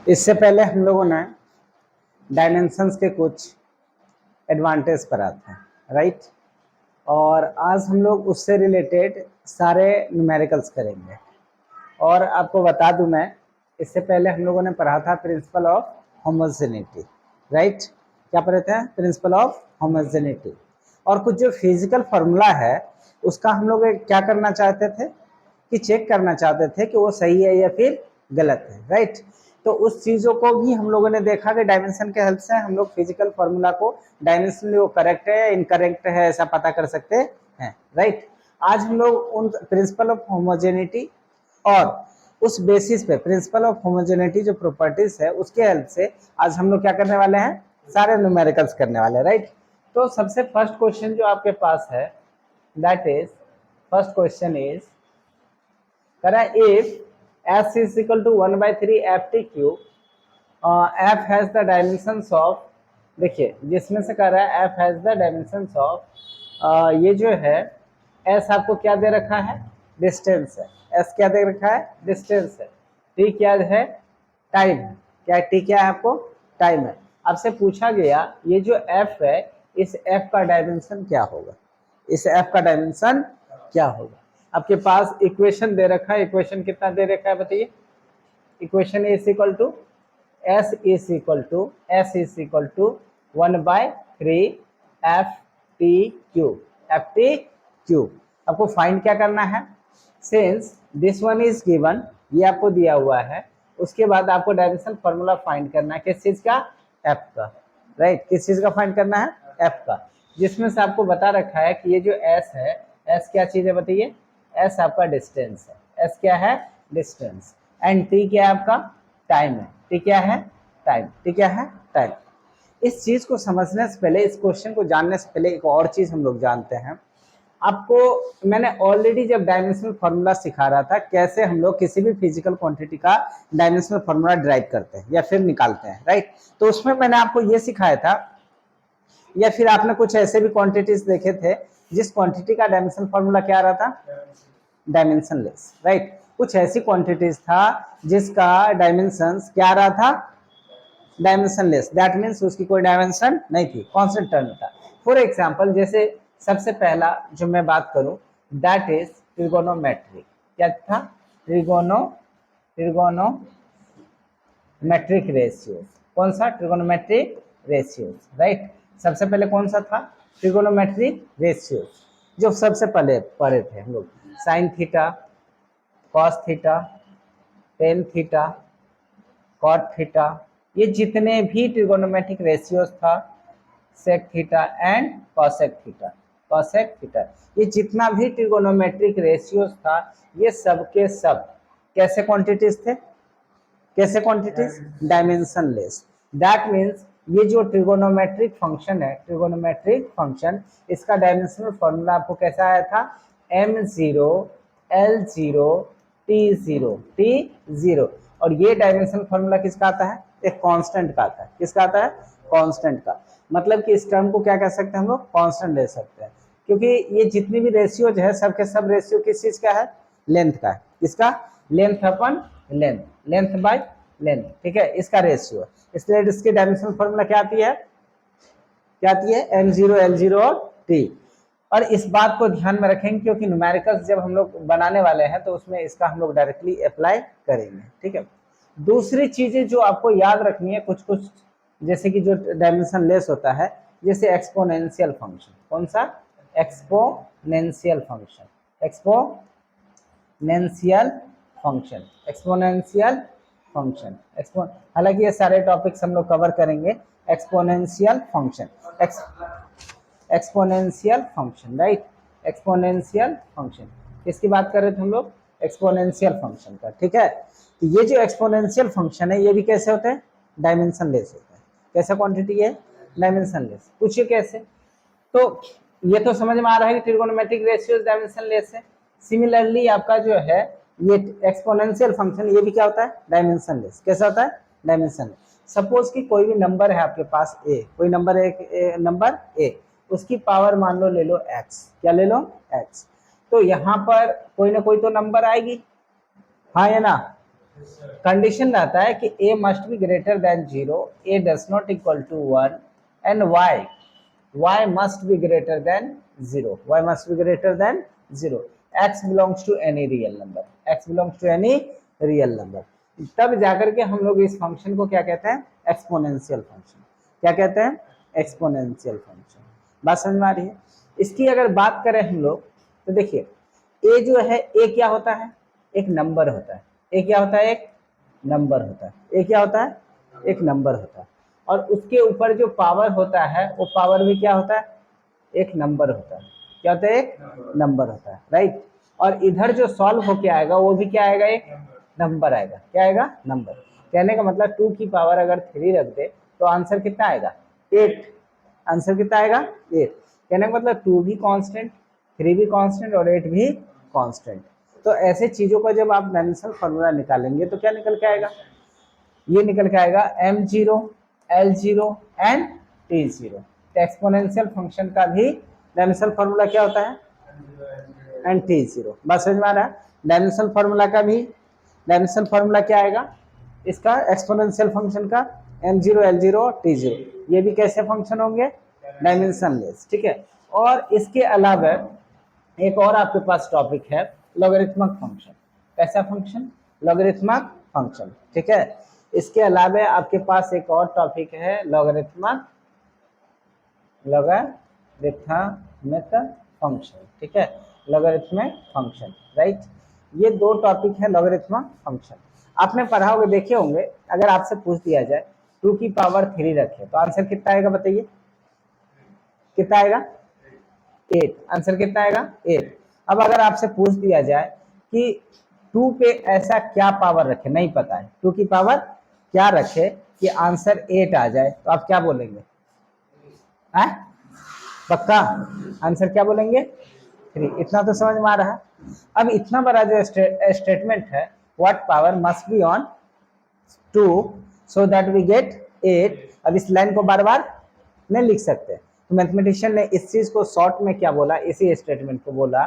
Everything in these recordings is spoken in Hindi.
इससे पहले हम लोगों ने डायमेंशंस के कुछ एडवांटेज पढ़ा था, राइट। और आज हम लोग उससे रिलेटेड सारे न्यूमेरिकल्स करेंगे। और आपको बता दूं मैं, इससे पहले हम लोगों ने पढ़ा था प्रिंसिपल ऑफ होमोजेनिटी, राइट। क्या पढ़े थे? Principal of homogeneity. और कुछ जो फिजिकल फार्मूला है उसका हम लोग क्या करना चाहते थे कि चेक करना चाहते थे कि वो सही है या फिर गलत है, राइट। तो उस चीज़ों को भी हम लोगों ने देखा कि डायमेंशन के हेल्प से हम लोग फिजिकल फार्मूला को डायमेंशनली वो करेक्ट है या इनकरेक्ट है ऐसा पता कर सकते हैं, राइट। आज हम लोग उन प्रिंसिपल ऑफ होमोजेनिटी और उस बेसिस पे प्रिंसिपल ऑफ होमोजेनिटी जो प्रॉपर्टीज है उसके हेल्प से आज हम लोग क्या करने वाले हैं, सारे न्यूमेरिकल्स करने वाले हैं, राइट। तो सबसे फर्स्ट क्वेश्चन जो आपके पास है that is first question is करा if s is equal to 1/3 ft cube, f has the dimensions of, देखिए जिसमें से कह रहा है f has the dimensions of, ये जो है s आपको क्या दे रखा है, डिस्टेंस है। s क्या दे रखा है, डिस्टेंस है। t क्या है, टाइम है। क्या t क्या है, आपको टाइम है। आपसे पूछा गया ये जो f है इस f का डायमेंशन क्या होगा, इस f का डायमेंशन क्या होगा। आपके पास इक्वेशन दे रखा है, इक्वेशन कितना दे रखा है बताइए। Equation is equal to s is equal to 1/3 F T cube. आपको फाइंड क्या करना है, since this one is given, ये आपको दिया हुआ है। उसके बाद आपको डायमेंशन फॉर्मूला फाइंड करना है, किस चीज का, एफ का, राइट। किस चीज का फाइंड करना है, एफ का, जिसमें से आपको बता रखा है कि ये जो एस है, एस क्या चीज है बताइए, एस आपका डिस्टेंस है। एस क्या है, डिस्टेंस। एंड टी क्या है आपका, टाइम है। टी क्या है, टाइम। टी क्या है, टाइम। इस चीज को समझने से पहले, इस क्वेश्चन को जानने से पहले एक और चीज हम लोग जानते हैं। आपको मैंने ऑलरेडी जब डायमेंशनल फार्मूला सिखा रहा था कैसे हम लोग किसी भी फिजिकल क्वांटिटी का डायमेंशनल फार्मूला ड्राइव करते हैं या फिर निकालते हैं, राइट। तो उसमें मैंने आपको ये सिखाया था, या फिर आपने कुछ ऐसे भी क्वांटिटीज देखे थे जिस क्वांटिटी का डायमेंशनल फार्मूला क्या आ रहा था, डायमेंशनलेस, राइट। कुछ ऐसी क्वांटिटीज था जिसका डायमेंशंस क्या आ रहा था, डायमेंशनलेस। दैट मीन्स उसकी कोई डायमेंशन नहीं थी, कांस्टेंट टर्म था। फॉर एग्जांपल जैसे सबसे पहला जो मैं बात करूं दैट इज ट्रिगोनोमेट्री। क्या था, ट्रिगोनोमेट्रिक रेशियोज। कौन सा, ट्रिगोनोमेट्रिक रेशियोज, राइट। सबसे पहले कौन सा था, ट्रिगोनोमेट्रिक रेशियोज, जो सबसे पहले पढ़े थे हम लोग, sine theta, cos theta, tan theta, cot theta, ये जितने भी ट्रिगोनोमेट्रिक रेशियोज था, sec theta and cosec theta, cosec theta, ये जितना भी ट्रिगोनोमेट्रिक रेशियोज था ये सब के सब कैसे क्वांटिटीज थे, कैसे क्वांटिटीज, डायमेंशनलेस। दैट मीन्स ये जो ट्रिगोनोमेट्रिक फंक्शन है, ट्रिगोनोमेट्रिक फंक्शन, इसका डायमेंशनल फॉर्मूला आपको कैसा आया था, m0 l0 t0 t0। और ये डायमेंशनल फॉर्मूला किसका आता है, एक कांस्टेंट का आता है। किसका आता है, कांस्टेंट का। मतलब कि इस टर्म को क्या कह सकते हैं हम लोग, कांस्टेंट ले सकते हैं, क्योंकि ये जितनी भी रेशियोज है सब के सब रेशियो किस चीज का है, लेंथ का है। इसका length upon length, length by length, ठीक है, इसका रेशियो। इसलिए इसकी डायमेंशनल फॉर्मूला क्या आती है, क्या आती है, m0 l0 और t। और इस बात को ध्यान में रखेंगे क्योंकि न्यूमेरिकल्स जब हम लोग बनाने वाले हैं तो उसमें इसका हम लोग डायरेक्टली अप्लाई करेंगे, ठीक है। दूसरी चीजें जो आपको याद रखनी है कुछ कुछ, जैसे कि जो डायमेंशन लेस होता है, जैसे एक्सपोनेंशियल फंक्शन। कौन सा, exponential function, exponential function, exponential function, हालांकि ये सारे टॉपिक्स हम लोग कवर करेंगे। Exponential function, exponential function, right, exponential function, किसकी बात कर रहे थे हम लोग, एक्सपोनेंशियल फंक्शन का, ठीक है। तो ये जो एक्सपोनेंशियल फंक्शन है ये भी कैसे होते हैं, डायमेंशनलेस होता है। कैसा क्वांटिटी है, डायमेंशनलेस। पूछिए कैसे, तो ये तो समझ में आ रहा है कि ट्रिगोनोमेट्रिक रेशियोज डायमेंशनलेस है। सिमिलरली आपका जो है ये एक्सपोनेंशियल फंक्शन, ये भी क्या होता है, डायमेंशनलेस। कैसा होता है, डायमेंशनलेस। सपोज कि कोई भी नंबर है आपके पास a, कोई नंबर है, नंबर a, उसकी पावर मान लो ले लो x, क्या ले लो, x। तो यहाँ पर कोई ना कोई तो नंबर आएगी, हाँ या ना, कंडीशन रहता है कि a must be greater than 0, a does not equal to 1 and y must be greater than 0, y must be greater than 0, x belongs to any real number, x belongs to any real number, तब जाकर के हम लोग इस फंक्शन को क्या कहते हैं, एक्सपोनेंशियल फंक्शन। क्या कहते हैं, एक्सपोनेंशियल फंक्शन। बात समझ में आ रही है। इसकी अगर बात करें हम लोग तो देखिए a जो है, a क्या होता है, एक नंबर होता है, a क्या होता है, एक नंबर होता है, a क्या होता है, एक नंबर होता है, और उसके ऊपर जो पावर होता है वो पावर भी क्या होता है, एक नंबर होता है। क्या होता है, एक नंबर होता है, राइट। और इधर जो सॉल्व होके आएगा वो भी क्या आएगा, एक नंबर आएगा। क्या आएगा, नंबर। कहने का मतलब 2 की पावर अगर 3 रख दे तो आंसर कितना आएगा, 8। आंसर कितना आएगा, 8। कहने का मतलब 2 भी कांस्टेंट, 3 भी कांस्टेंट और 8 भी कांस्टेंट। तो ऐसे चीजों का जब आप डायमेंशनल फॉर्मूला निकालेंगे तो क्या निकल के आएगा, ये निकल के आएगा m0 l0 एंड t0। तो एक्सपोनेंशियल फंक्शन का भी डायमेंशनल फॉर्मूला क्या होता है, एंड t0। बात समझ में आ रहा है। डायमेंशनल फॉर्मूला का भी डायमेंशनल फॉर्मूला क्या आएगा इसका, एक्सपोनेंशियल फंक्शन का m0 l0 t0। ये भी कैसे फंक्शन होंगे, डायमेंशनलेस, ठीक है। और इसके अलावा एक और आपके पास टॉपिक है लॉगरिथमिक फंक्शन। कैसा फंक्शन, लॉगरिथमिक फंक्शन, ठीक है। इसके अलावा आपके पास एक और टॉपिक है लॉगरिथमिक फंक्शन, ठीक है, लॉगरिथमिक फंक्शन, राइट। ये दो टॉपिक है लॉगरिथमिक फंक्शन। आपने पढ़ा होगा, देखे होंगे। अगर आपसे पूछ दिया जाए 2 की पावर 3 रखे तो आंसर कितना आएगा, बताइए कितना आएगा, 8। आंसर कितना आएगा, 8। अब अगर आपसे पूछ दिया जाए कि 2 पे ऐसा क्या पावर रखे, नहीं पता है, 2 की पावर क्या रखे कि आंसर 8 आ जाए, तो आप क्या बोलेंगे, है पक्का आंसर क्या बोलेंगे, 3। इतना तो समझ में आ रहा है। अब इतना बड़ा जो स्टेटमेंट है, what power must be on 2 so that we get 8। अब इस लाइन को बार बार नहीं लिख सकते, तो मैथमेटिशियन ने इस चीज को शॉर्ट में क्या बोला, इसी स्टेटमेंट को बोला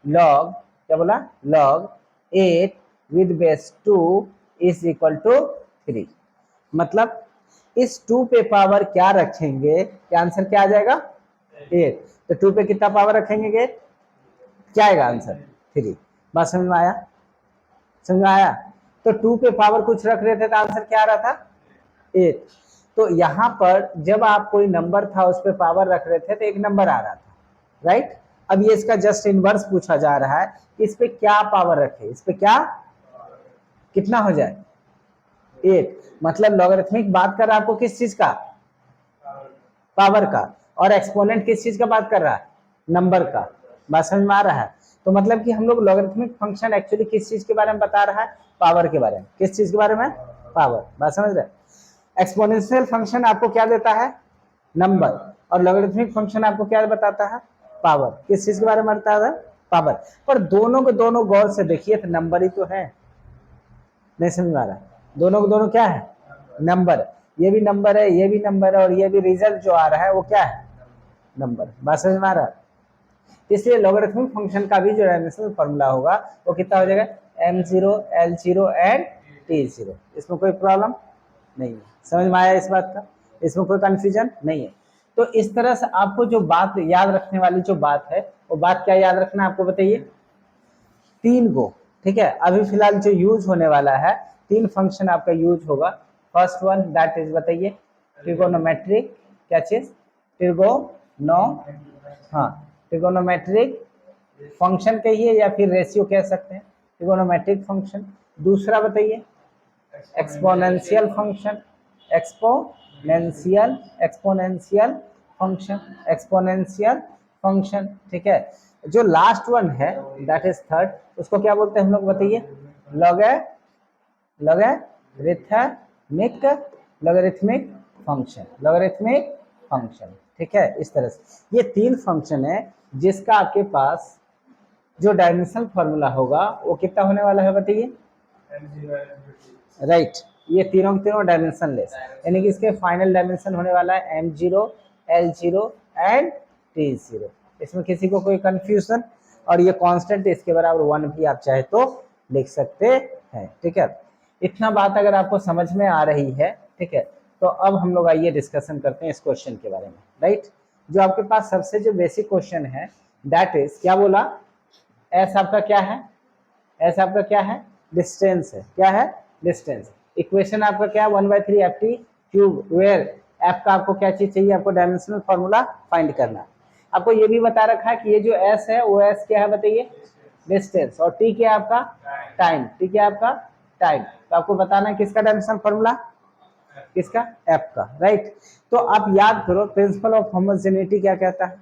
लॉग, क्या बोला, log 8 with base 2 is equal to 3। मतलब इस 2 पे पावर क्या रखेंगे कि आंसर क्या आ जाएगा, 8। तो 2 पे कितना पावर रखेंगे, क्या आएगा आंसर, 3। बात समझ में आया, समझ में आया। तो 2 पे पावर कुछ रख रहे थे तो आंसर क्या आ रहा था, 8। तो यहां पर जब आप कोई नंबर था उस पे पावर रख रहे थे तो एक नंबर आ रहा था, राइट। अब ये इसका जस्ट इनवर्स पूछा जा रहा है कि इस पे क्या पावर रखे, इस पे क्या कितना हो जाए, 8। मतलब लॉगरिथमिक बात कर रहा है आपको किस चीज का, पावर का, और एक्सपोनेंट किस चीज का बात कर रहा है, नंबर का। बात समझ में आ रहा है। तो मतलब कि हम लोग लॉगरिथमिक फंक्शन एक्चुअली किस चीज के बारे में बता रहा है, पावर के बारे में। किस चीज के बारे में, पावर। बात समझ रहे। एक्सपोनेंशियल फंक्शन आपको क्या देता है, नंबर, और लॉगरिथमिक फंक्शन आपको क्या बताता है, पावर। किस चीज के बारे में बताता है, पावर। पर दोनों को दोनों गौर से देखिए तो नंबर ही तो है, नहीं समझ में आ रहा, दोनों को दोनों क्या है, नंबर। ये भी नंबर है, ये भी नंबर है, और ये भी रिजल्ट जो आ रहा है वो क्या है, नंबर। बात समझ में आ रहा है। इसलिए लॉगरिथमिक फंक्शन का भी जो डायमेंशनल फॉर्मूला होगा वो कितना हो जाएगा, m0 l0 एंड t0। इसमें कोई प्रॉब्लम नहीं है, समझ में आया इस बात का, इसमें कोई कंफ्यूजन नहीं है। तो इस तरह से आपको जो बात याद रखने वाली जो बात है वो बात क्या याद रखना है आपको, बताइए 3 को, ठीक है। अभी फिलहाल जो यूज होने वाला है 3 फंक्शन आपका यूज होगा। फर्स्ट वन दैट इज, बताइए ट्रिगोनोमेट्रिक, क्या चीज, ट्रिगोनो, हाँ ट्रिगोनोमेट्रिक फंक्शन कहिए या फिर रेशियो कह सकते हैं, ट्रिगोनोमेट्रिक फंक्शन। दूसरा बताइए exponential function, exponential exponential function, exponential function, ठीक है। जो लास्ट वन है दैट इज थर्ड, उसको क्या बोलते हैं हम लोग, बताइए logarithmic logarithmic function, logarithmic function, ठीक है। इस तरह से ये 3 फंक्शन है जिसका आपके पास जो डायमेंशनल फॉर्मूला होगा वो कितना होने वाला है, बताइए, राइट। ये तीनों के तीनों डायमेंशन लेस, यानी कि इसके फाइनल डायमेंशन होने वाला है m0 l0 एंड t0। इसमें किसी को कोई कंफ्यूजन, और ये कांस्टेंट इसके बराबर 1 भी आप चाहे तो लिख सकते हैं, ठीक है। इतना बात अगर आपको समझ में आ रही है, ठीक है, तो अब हम लोग आइए डिस्कशन करते हैं इस क्वेश्चन के बारे में, राइट। जो आपके पास सबसे जो बेसिक क्वेश्चन है दैट इज, क्या बोला, एस आपका क्या है, एस आपका क्या है, डिस्टेंस है, क्या है, डिस्टेंस। इक्वेशन आपका क्या है, 1/3 F T cube, where F का आपको क्या चीज चाहिए, आपको डायमेंशनल फॉर्मूला फाइंड करना है। आपको ये भी बता रखा है कि ये जो एस है वो एस क्या है बताइए, डिस्टेंस, और टी क्या है आपका, टाइम, टी क्या है आपका, टाइम। तो आपको बताना है किसका डायमेंशनल फॉर्मूला, किसका, एफ का, राइट। तो आप याद करो प्रिंसिपल ऑफ होमोजेनिटी क्या कहता है,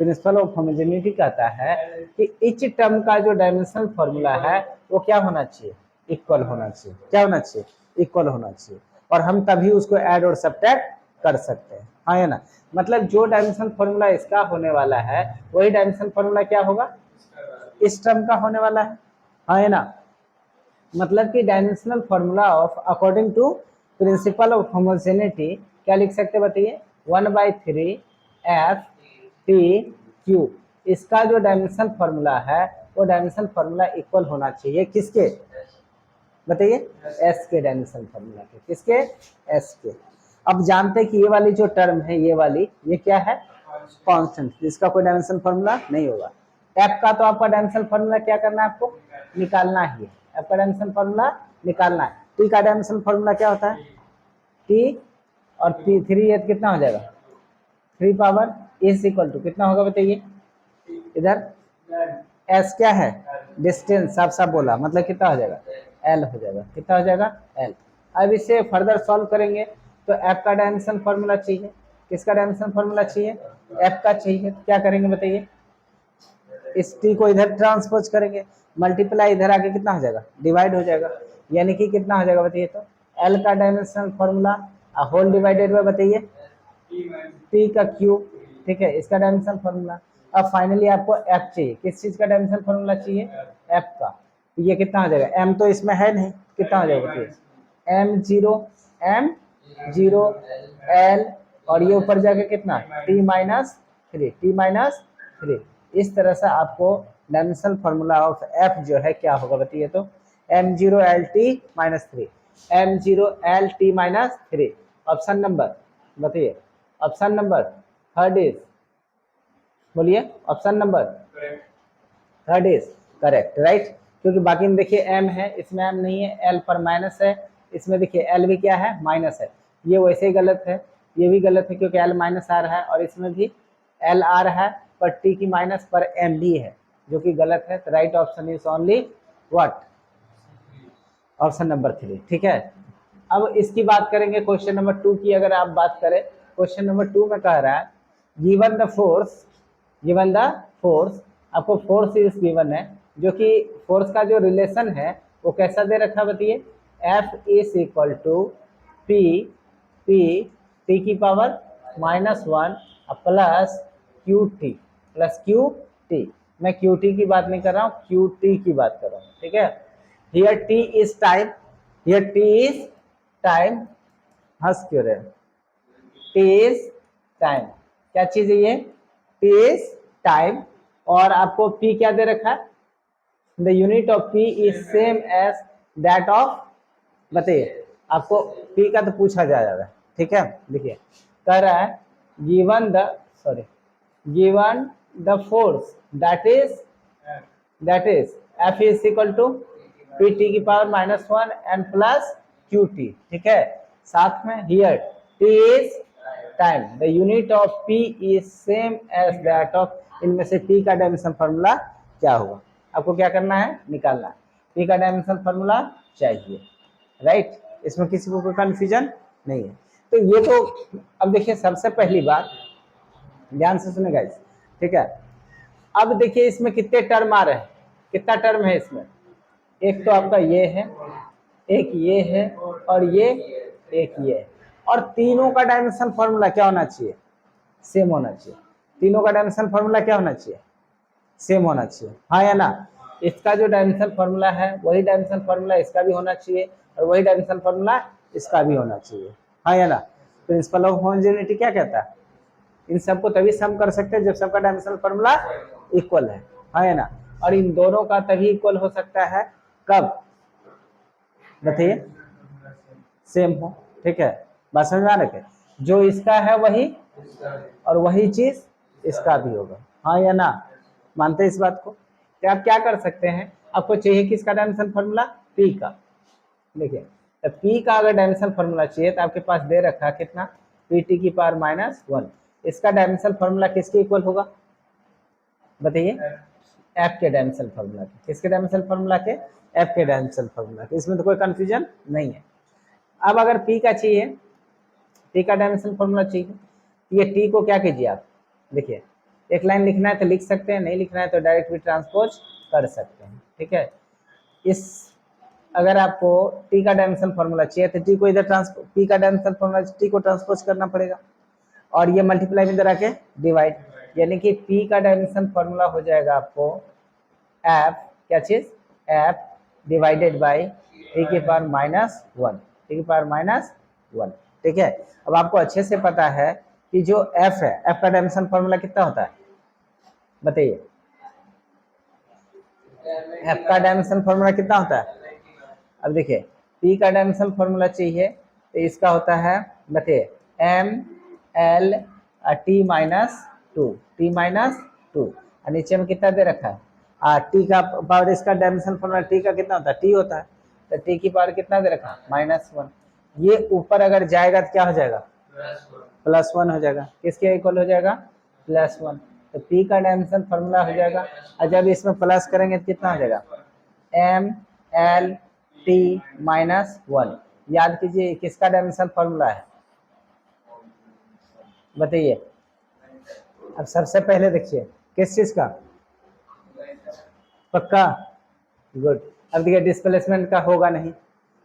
प्रिंसिपल ऑफ होमोजेनिटी कहता है कि इच टर्म का जो डायमेंशनल फॉर्मूला है वो क्या होना चाहिए, इक्वल होना चाहिए, क्या होना चाहिए, इक्वल होना चाहिए, और हम तभी उसको ऐड और सब्ट्रैक्ट कर सकते हैं, हाँ है ना। मतलब जो डायमेंशनल फॉर्मूला इसका होने वाला है वही डायमेंशनल फॉर्मूला क्या होगा, इस टर्म का होने वाला है, हाँ है ना। मतलब कि dimensional formula of according to principle of homogeneity क्या लिख सकते बताइए, 1/3 एफ टी क्यू। इसका जो डायमेंशनल फॉर्मूला है वो डायमेंशनल फॉर्मूला इक्वल होना चाहिए किसके बताइए, एस के डायमेंशनल फॉर्मूला के, किसके, एस के। अब जानते हैं कि ये वाली जो टर्म है ये वाली, ये क्या है, कांस्टेंट, इसका कोई डायमेंशनल फॉर्मूला नहीं होगा। एफ का तो आपका डायमेंशनल फॉर्मूला क्या करना है, आपको निकालना ही है, एफ का डायमेंशनल फॉर्मूला निकालना है। टी का डायमेंशनल फॉर्मूला क्या होता है, टी और पी 3 कितना हो जाएगा, 3 पावर इज इक्वल टू कितना होगा बताइए, इधर एस क्या है, डिस्टेंस, साफ साफ बोला, मतलब कितना हो जाएगा, एल हो जाएगा, कितना हो जाएगा, एल। अब इसे फर्दर सॉल्व करेंगे तो एफ का डायमेंशन फॉर्मूला चाहिए, किसका डायमेंशन फॉर्मूला चाहिए, एफ का चाहिए। तो क्या करेंगे बताइए, इस टी को इधर ट्रांसपोज करेंगे, मल्टीप्लाई इधर आके कितना हो जाएगा, डिवाइड हो जाएगा, यानी कि कितना हो जाएगा बताइए, तो एल का dimensional formula whole divided by बताइए टी का क्यूब, ठीक है, इसका डायमेंशनल फॉर्मूला। अब फाइनली आपको एफ चाहिए, किस चीज का डायमेंशनल फॉर्मूला चाहिए, एफ का। तो ये कितना हो जाएगा, एम तो इसमें है नहीं, कितना हो जाएगा बताइए, एम जीरो एल, और ये ऊपर जाके कितना, टी माइनस थ्री। इस तरह से आपको डायमेंशनल फॉर्मूला ऑफ एफ जो है क्या होगा बताइए, तो m0lt-3, m0lt-3। ऑप्शन नंबर बताइए, ऑप्शन नंबर थर्ड इज, बोलिए option number third is correct, right. क्योंकि बाकी में देखिए एम है, इसमें एम नहीं है, एल पर माइनस है, इसमें देखिए एल भी क्या है, माइनस है, ये वैसे ही गलत है, ये भी गलत है क्योंकि एल माइनस आ रहा है, और इसमें भी एल आ रहा है पर टी की माइनस पर एम भी है, जो कि गलत है। Right option is only what, option number 3, ठीक है। अब इसकी बात करेंगे क्वेश्चन नंबर 2 की। अगर आप बात करें क्वेश्चन नंबर 2 में कह रहा है given the force, given the force, आपको फोर्स इज गिवन है, जो कि फोर्स का जो रिलेशन है वो कैसा दे रखा बताइए, F is equal to P P T की power -1 plus Q T, plus Q T. मैं क्यू टी की बात नहीं कर रहा हूँ, क्यू टी की बात कर रहा हूँ, ठीक है। Here T is time, here T is time, हंस क्यों रहे, टी इज टाइम, क्या चीज है ये, टी इज टाइम। और आपको पी क्या दे रखा है, the unit of P is same as that of, बताइए, आपको पी का तो पूछा जाएगा, ठीक है। देखिए कह रहा है given the, sorry, given the force that is F is equal to P T की power -1 and plus Q T, ठीक है। साथ में here T is time, the unit of P is same as that of, इनमें से टी का डायमेंशन फॉर्मूला क्या होगा, आपको क्या करना है, निकालना है। टी का डायमेंशन फॉर्मूला चाहिए, राइट। इसमें किसी को कोई कंफ्यूजन नहीं है। तो ये तो अब देखिए सबसे पहली बात ध्यान से सुने गाइस, ठीक है। अब देखिए इसमें कितने टर्म आ रहे हैं, कितना टर्म है इसमें, एक तो आपका ये है, एक ये है, और ये एक ये है, और तीनों का डायमेंशन फॉर्मूला क्या होना चाहिए, सेम होना चाहिए। तीनों का डायमेंशन फॉर्मूला क्या होना चाहिए, सेम होना चाहिए, हाँ या ना। इसका जो डायमेंशन फॉर्मूला है वही डायमेंशन फॉर्मूला इसका भी होना चाहिए, और वही डायमेंशन फॉर्मूला इसका भी होना चाहिए, हाँ या ना। प्रिंसिपल ऑफ होमोजेनिटी क्या कहता है, इन सबको तभी सम कर सकते हैं जब सबका डायमेंशनल फॉर्मूला इक्वल है ना। और इन दोनों का तभी इक्वल हो सकता है कब, बताइए, सेम हो, ठीक है, बात समझ में आ रहा है? जो इसका है वही और वही चीज इसका भी होगा, हाँ या ना, मानते हैं इस बात को? तो आप क्या कर सकते हैं, आपको चाहिए किसका डायमेंशन फॉर्मूला, पी का। देखिए, तो पी का अगर डायमेंशन फॉर्मूला चाहिए तो आपके पास दे रखा है कितना, पी टी की पावर -1। इसका डायमेंशन फॉर्मूला किसके इक्वल होगा बताइए, एफ के डायमेंशन फॉर्मूला के। किसके डायमेंशन फॉर्मूला के, एफ के डायमेंशन फॉर्मूला के। इसमें तो कोई कंफ्यूजन नहीं है। अब अगर पी का चाहिए, टी का डायमेंशन फॉर्मूला चाहिए, ये टी को क्या कीजिए आप, देखिए एक लाइन लिखना है तो लिख सकते हैं, नहीं लिखना है तो डायरेक्ट भी ट्रांसपोज कर सकते हैं, ठीक है। इस अगर आपको टी का डायमेंशन फॉर्मूला चाहिए तो टी को इधर ट्रांसपोज, पी का डायमेंशन फॉर्मूला टी को ट्रांसपोज करना पड़ेगा और ये मल्टीप्लाई में इधर आके डिवाइड, यानी कि पी का डायमेंशन फॉर्मूला हो जाएगा आपको एफ, क्या चीज, एफ डिवाइडेड बाई टी की पावर -1, टी की पावर -1, ठीक है। अब आपको अच्छे से पता है कि जो एफ है, एफ का डायमेंशन फॉर्मूला कितना होता है बताइए, एफ का डायमेंशन फॉर्मूला कितना होता है। अब देखिए, पी का डायमेंशन फॉर्मूला चाहिए तो इसका होता है, बताइए, एम एल टी -2, टी -2, और नीचे में कितना दे रखा है, टी का पावर, इसका डायमेंशन फॉर्मूला टी का कितना होता है, टी होता है, तो टी की पावर कितना दे रखा है, -1। ये ऊपर अगर जाएगा तो क्या हो जाएगा, +1 हो जाएगा, किसके इक्वल हो जाएगा, +1। तो पी का डायमेंशन फॉर्मूला हो जाएगा, और जब इसमें प्लस करेंगे तो कितना हो जाएगा, एम एल टी -1। याद कीजिए किसका डायमेंशन फॉर्मूला है बताइए। अब सबसे पहले देखिए किस चीज का, पक्का, गुड। अब देखिए डिस्प्लेसमेंट का होगा नहीं,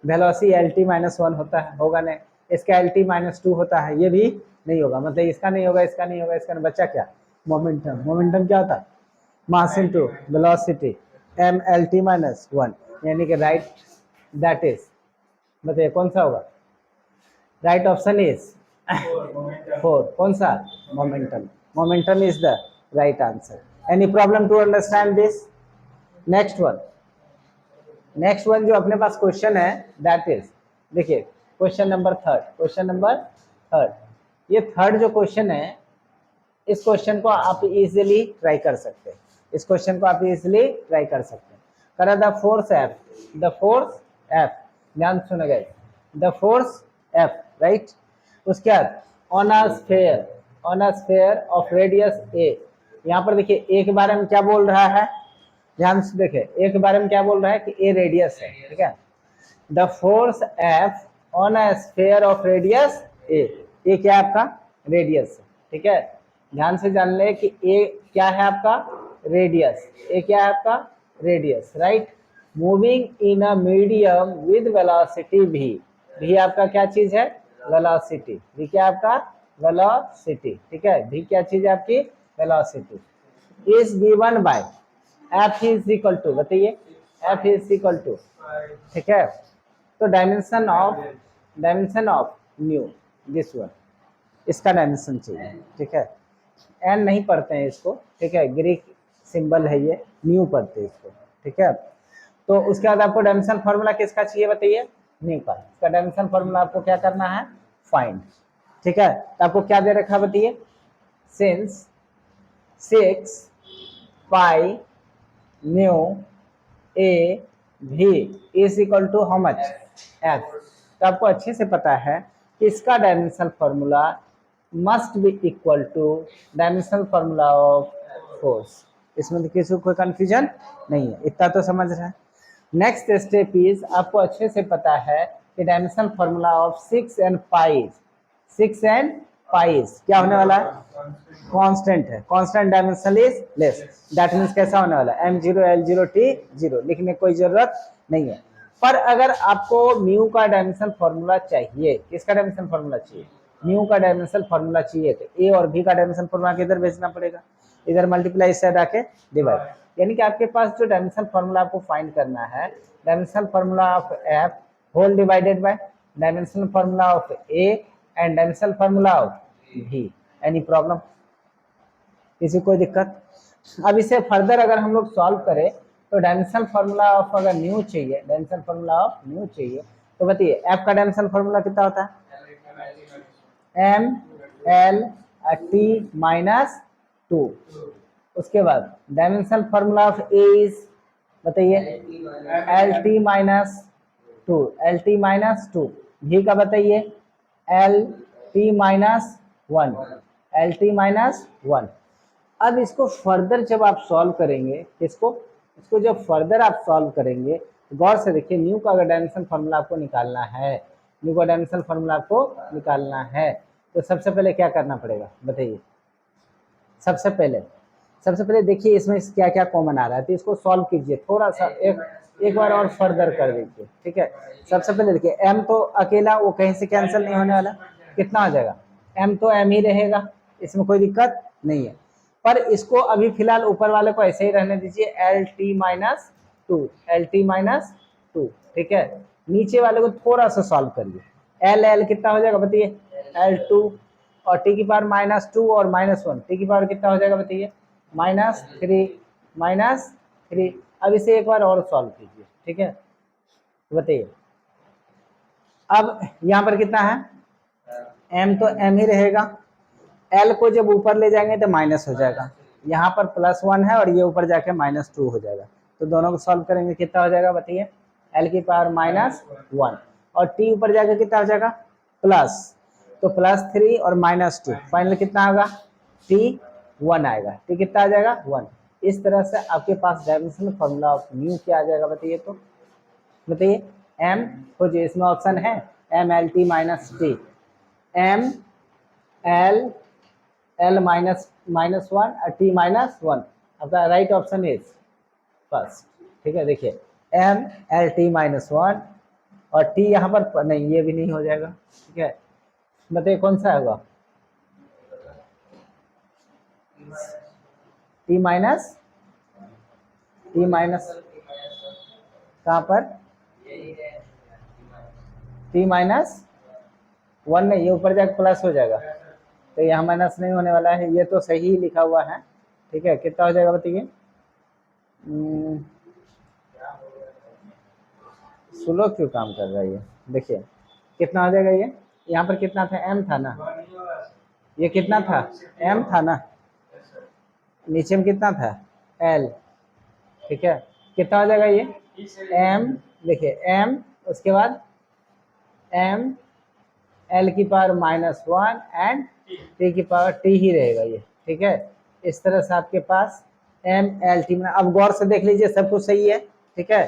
वेलोसिटी एल टी -1 होता है, होगा नहीं, इसका एल टी -2 होता है, ये भी नहीं होगा, मतलब इसका नहीं होगा, इसका नहीं होगा, इसका नहीं, बचा क्या, मोमेंटम। मोमेंटम क्या होता है, mass into velocity, M L T -1, यानी कि राइट, दैट इज, बताइए कौन सा होगा, राइट ऑप्शन इज 4, कौन सा, momentum. Momentum is the right answer. Any problem to understand this. Next one, next one जो अपने पास क्वेश्चन है दैट इज, देखिए question number third, question number third. ये थर्ड जो क्वेश्चन है, इस क्वेश्चन को आप इजीली ट्राई कर सकते हैं, इस क्वेश्चन को आप इजीली ट्राई कर सकते हैं। करा the force F, the force F, ध्यान सुनेगा, द फोर्स एफ, राइट। उसके बाद on a sphere, on a sphere of radius A. यहाँ पर देखिए ए के बारे में क्या बोल रहा है, ध्यान से देखे, ए के बारे में क्या बोल रहा है कि ए रेडियस है, ठीक है। The force F on a sphere of radius A, A क्या है आपका, रेडियस है, ठीक है। ध्यान से जान ले कि ए क्या है आपका, रेडियस, ए क्या है आपका, radius, right. Moving in a medium with velocity भी, भी आपका क्या चीज है, वेलोसिटी, भी क्या आपका, वेलोसिटी, ठीक है। भी क्या चीज है आपकी, velocity is given by F is equal to, बताइए, एफ इज इक्वल टू, ठीक है। तो dimension of nu, this one, इसका डायमेंशन चाहिए, ठीक है। एन नहीं पढ़ते हैं इसको, ठीक है, ग्रीक सिंबल है ये, न्यू पढ़ते हैं इसको, ठीक है। तो उसके बाद आपको डायमेंशन फॉर्मूला किसका चाहिए बताइए, न्यू का। इसका डायमेंशन फॉर्मूला आपको क्या करना है, फाइंड, ठीक है। तो आपको क्या दे रखा बताइए, since 6 pi nu A B is equal to how much, F. तो आपको अच्छे से पता है कि इसका dimension formula must be equal to dimensional formula of force. इसमें तो किसी को कोई कंफ्यूजन नहीं है, इतना तो समझ रहा है। नेक्स्ट स्टेप इज, आपको अच्छे से पता है कि dimensional formula of 6 and pies, 6 and pies क्या होने वाला है, कांस्टेंट है, constant dimension is less, that means कैसा होने वाला है, m0 l0 t0, लिखने की कोई जरूरत नहीं है। पर अगर आपको म्यू का डायमेंशन फॉर्मूला चाहिए, किसका डायमेंशन फॉर्मूला चाहिए, म्यू का डायमेंशन फॉर्मूला चाहिए, तो ए और बी का डायमेंशन फॉर्मूला किधर भेजना पड़ेगा, इधर मल्टीप्लाई इस साइड आके डिवाइड, यानी कि आपके पास जो डायमेंशन फॉर्मूला आपको फाइंड करना है, dimension formula of F whole divided by dimension formula of A and dimension formula of B. Any problem, किसी कोई दिक्कत। अब इसे फर्दर अगर हम लोग सॉल्व करें तो डायमेंशनल फार्मूला ऑफ अगर न्यू चाहिए, डायमेंशनल फार्मूला ऑफ न्यू चाहिए, तो बताइए एफ का डायमेंशनल फार्मूला कितना होता है? M L T minus two. उसके बाद dimensional formula of A is, बताइए, L T minus two, L T minus two. भी का बताइए, L T minus one, L T minus one. अब इसको फर्दर जब आप सॉल्व करेंगे, इसको जब फर्दर आप सॉल्व करेंगे, गौर से देखिए, न्यू का अगर डायमेंशन फार्मूला आपको निकालना है, न्यू का डायमेंशन फार्मूला आपको निकालना है, तो सबसे पहले क्या करना पड़ेगा बताइए? सबसे पहले देखिए इसमें क्या क्या कॉमन आ रहा है, तो इसको सॉल्व कीजिए, थोड़ा सा एक बार और फर्दर कर दीजिए, ठीक है। सबसे पहले देखिए m तो अकेला वो कहीं से कैंसिल नहीं होने वाला, कितना हो जाएगा? m तो m ही रहेगा, इसमें कोई दिक्कत नहीं है। पर इसको अभी फिलहाल ऊपर वाले को ऐसे ही रहने दीजिए, L T minus two, L T minus two, ठीक है। नीचे वाले को थोड़ा सा सॉल्व करिए, एल एल कितना हो जाएगा बताइए? एल टू, और टी की पावर माइनस टू और माइनस वन, टी की पावर कितना हो जाएगा बताइए? Minus three, minus three. अब इसे एक बार और सॉल्व कीजिए, ठीक है, बताइए। अब यहाँ पर कितना है? m तो m ही रहेगा, l को जब ऊपर ले जाएंगे तो माइनस हो जाएगा, यहाँ पर प्लस वन है और ये ऊपर जाके माइनस टू हो जाएगा, तो दोनों को सॉल्व करेंगे कितना हो जाएगा बताइए? l की पावर माइनस वन, और t ऊपर जाके कितना हो जाएगा? प्लस, तो प्लस थ्री और माइनस टू, फाइनल कितना होगा? t वन आएगा, t कितना आ जाएगा? वन। इस तरह से आपके पास डायमेंशनल फार्मूला ऑफ न्यू क्या आ जाएगा बताइए? तो बताइए, m खोजिए, इसमें ऑप्शन है M L T minus T, M L L minus minus one और टी माइनस वन, आपका राइट ऑप्शन इज फर्स्ट, ठीक है। देखिए M L T minus one और टी यहाँ पर नहीं, ये भी नहीं हो जाएगा, ठीक है। बताइए कौन सा होगा? टी माइनस कहाँ पर? टी माइनस वन नहीं, ये ऊपर जाकर प्लस हो जाएगा, तो यहाँ माइनस नहीं होने वाला है, ये तो सही लिखा हुआ है, ठीक है। कितना हो जाएगा बताइए? स्लो क्यों काम कर रहा है ये? देखिए कितना हो जाएगा ये? यहाँ पर कितना था? m था ना, ये कितना था? m था ना, नीचे में कितना था? l, ठीक है। कितना हो जाएगा ये? m, देखिए m, उसके बाद m l की power minus one and t की पावर t ही रहेगा ये, ठीक है। इस तरह से आपके पास m l t, अब गौर से देख लीजिए सब कुछ सही है, ठीक है।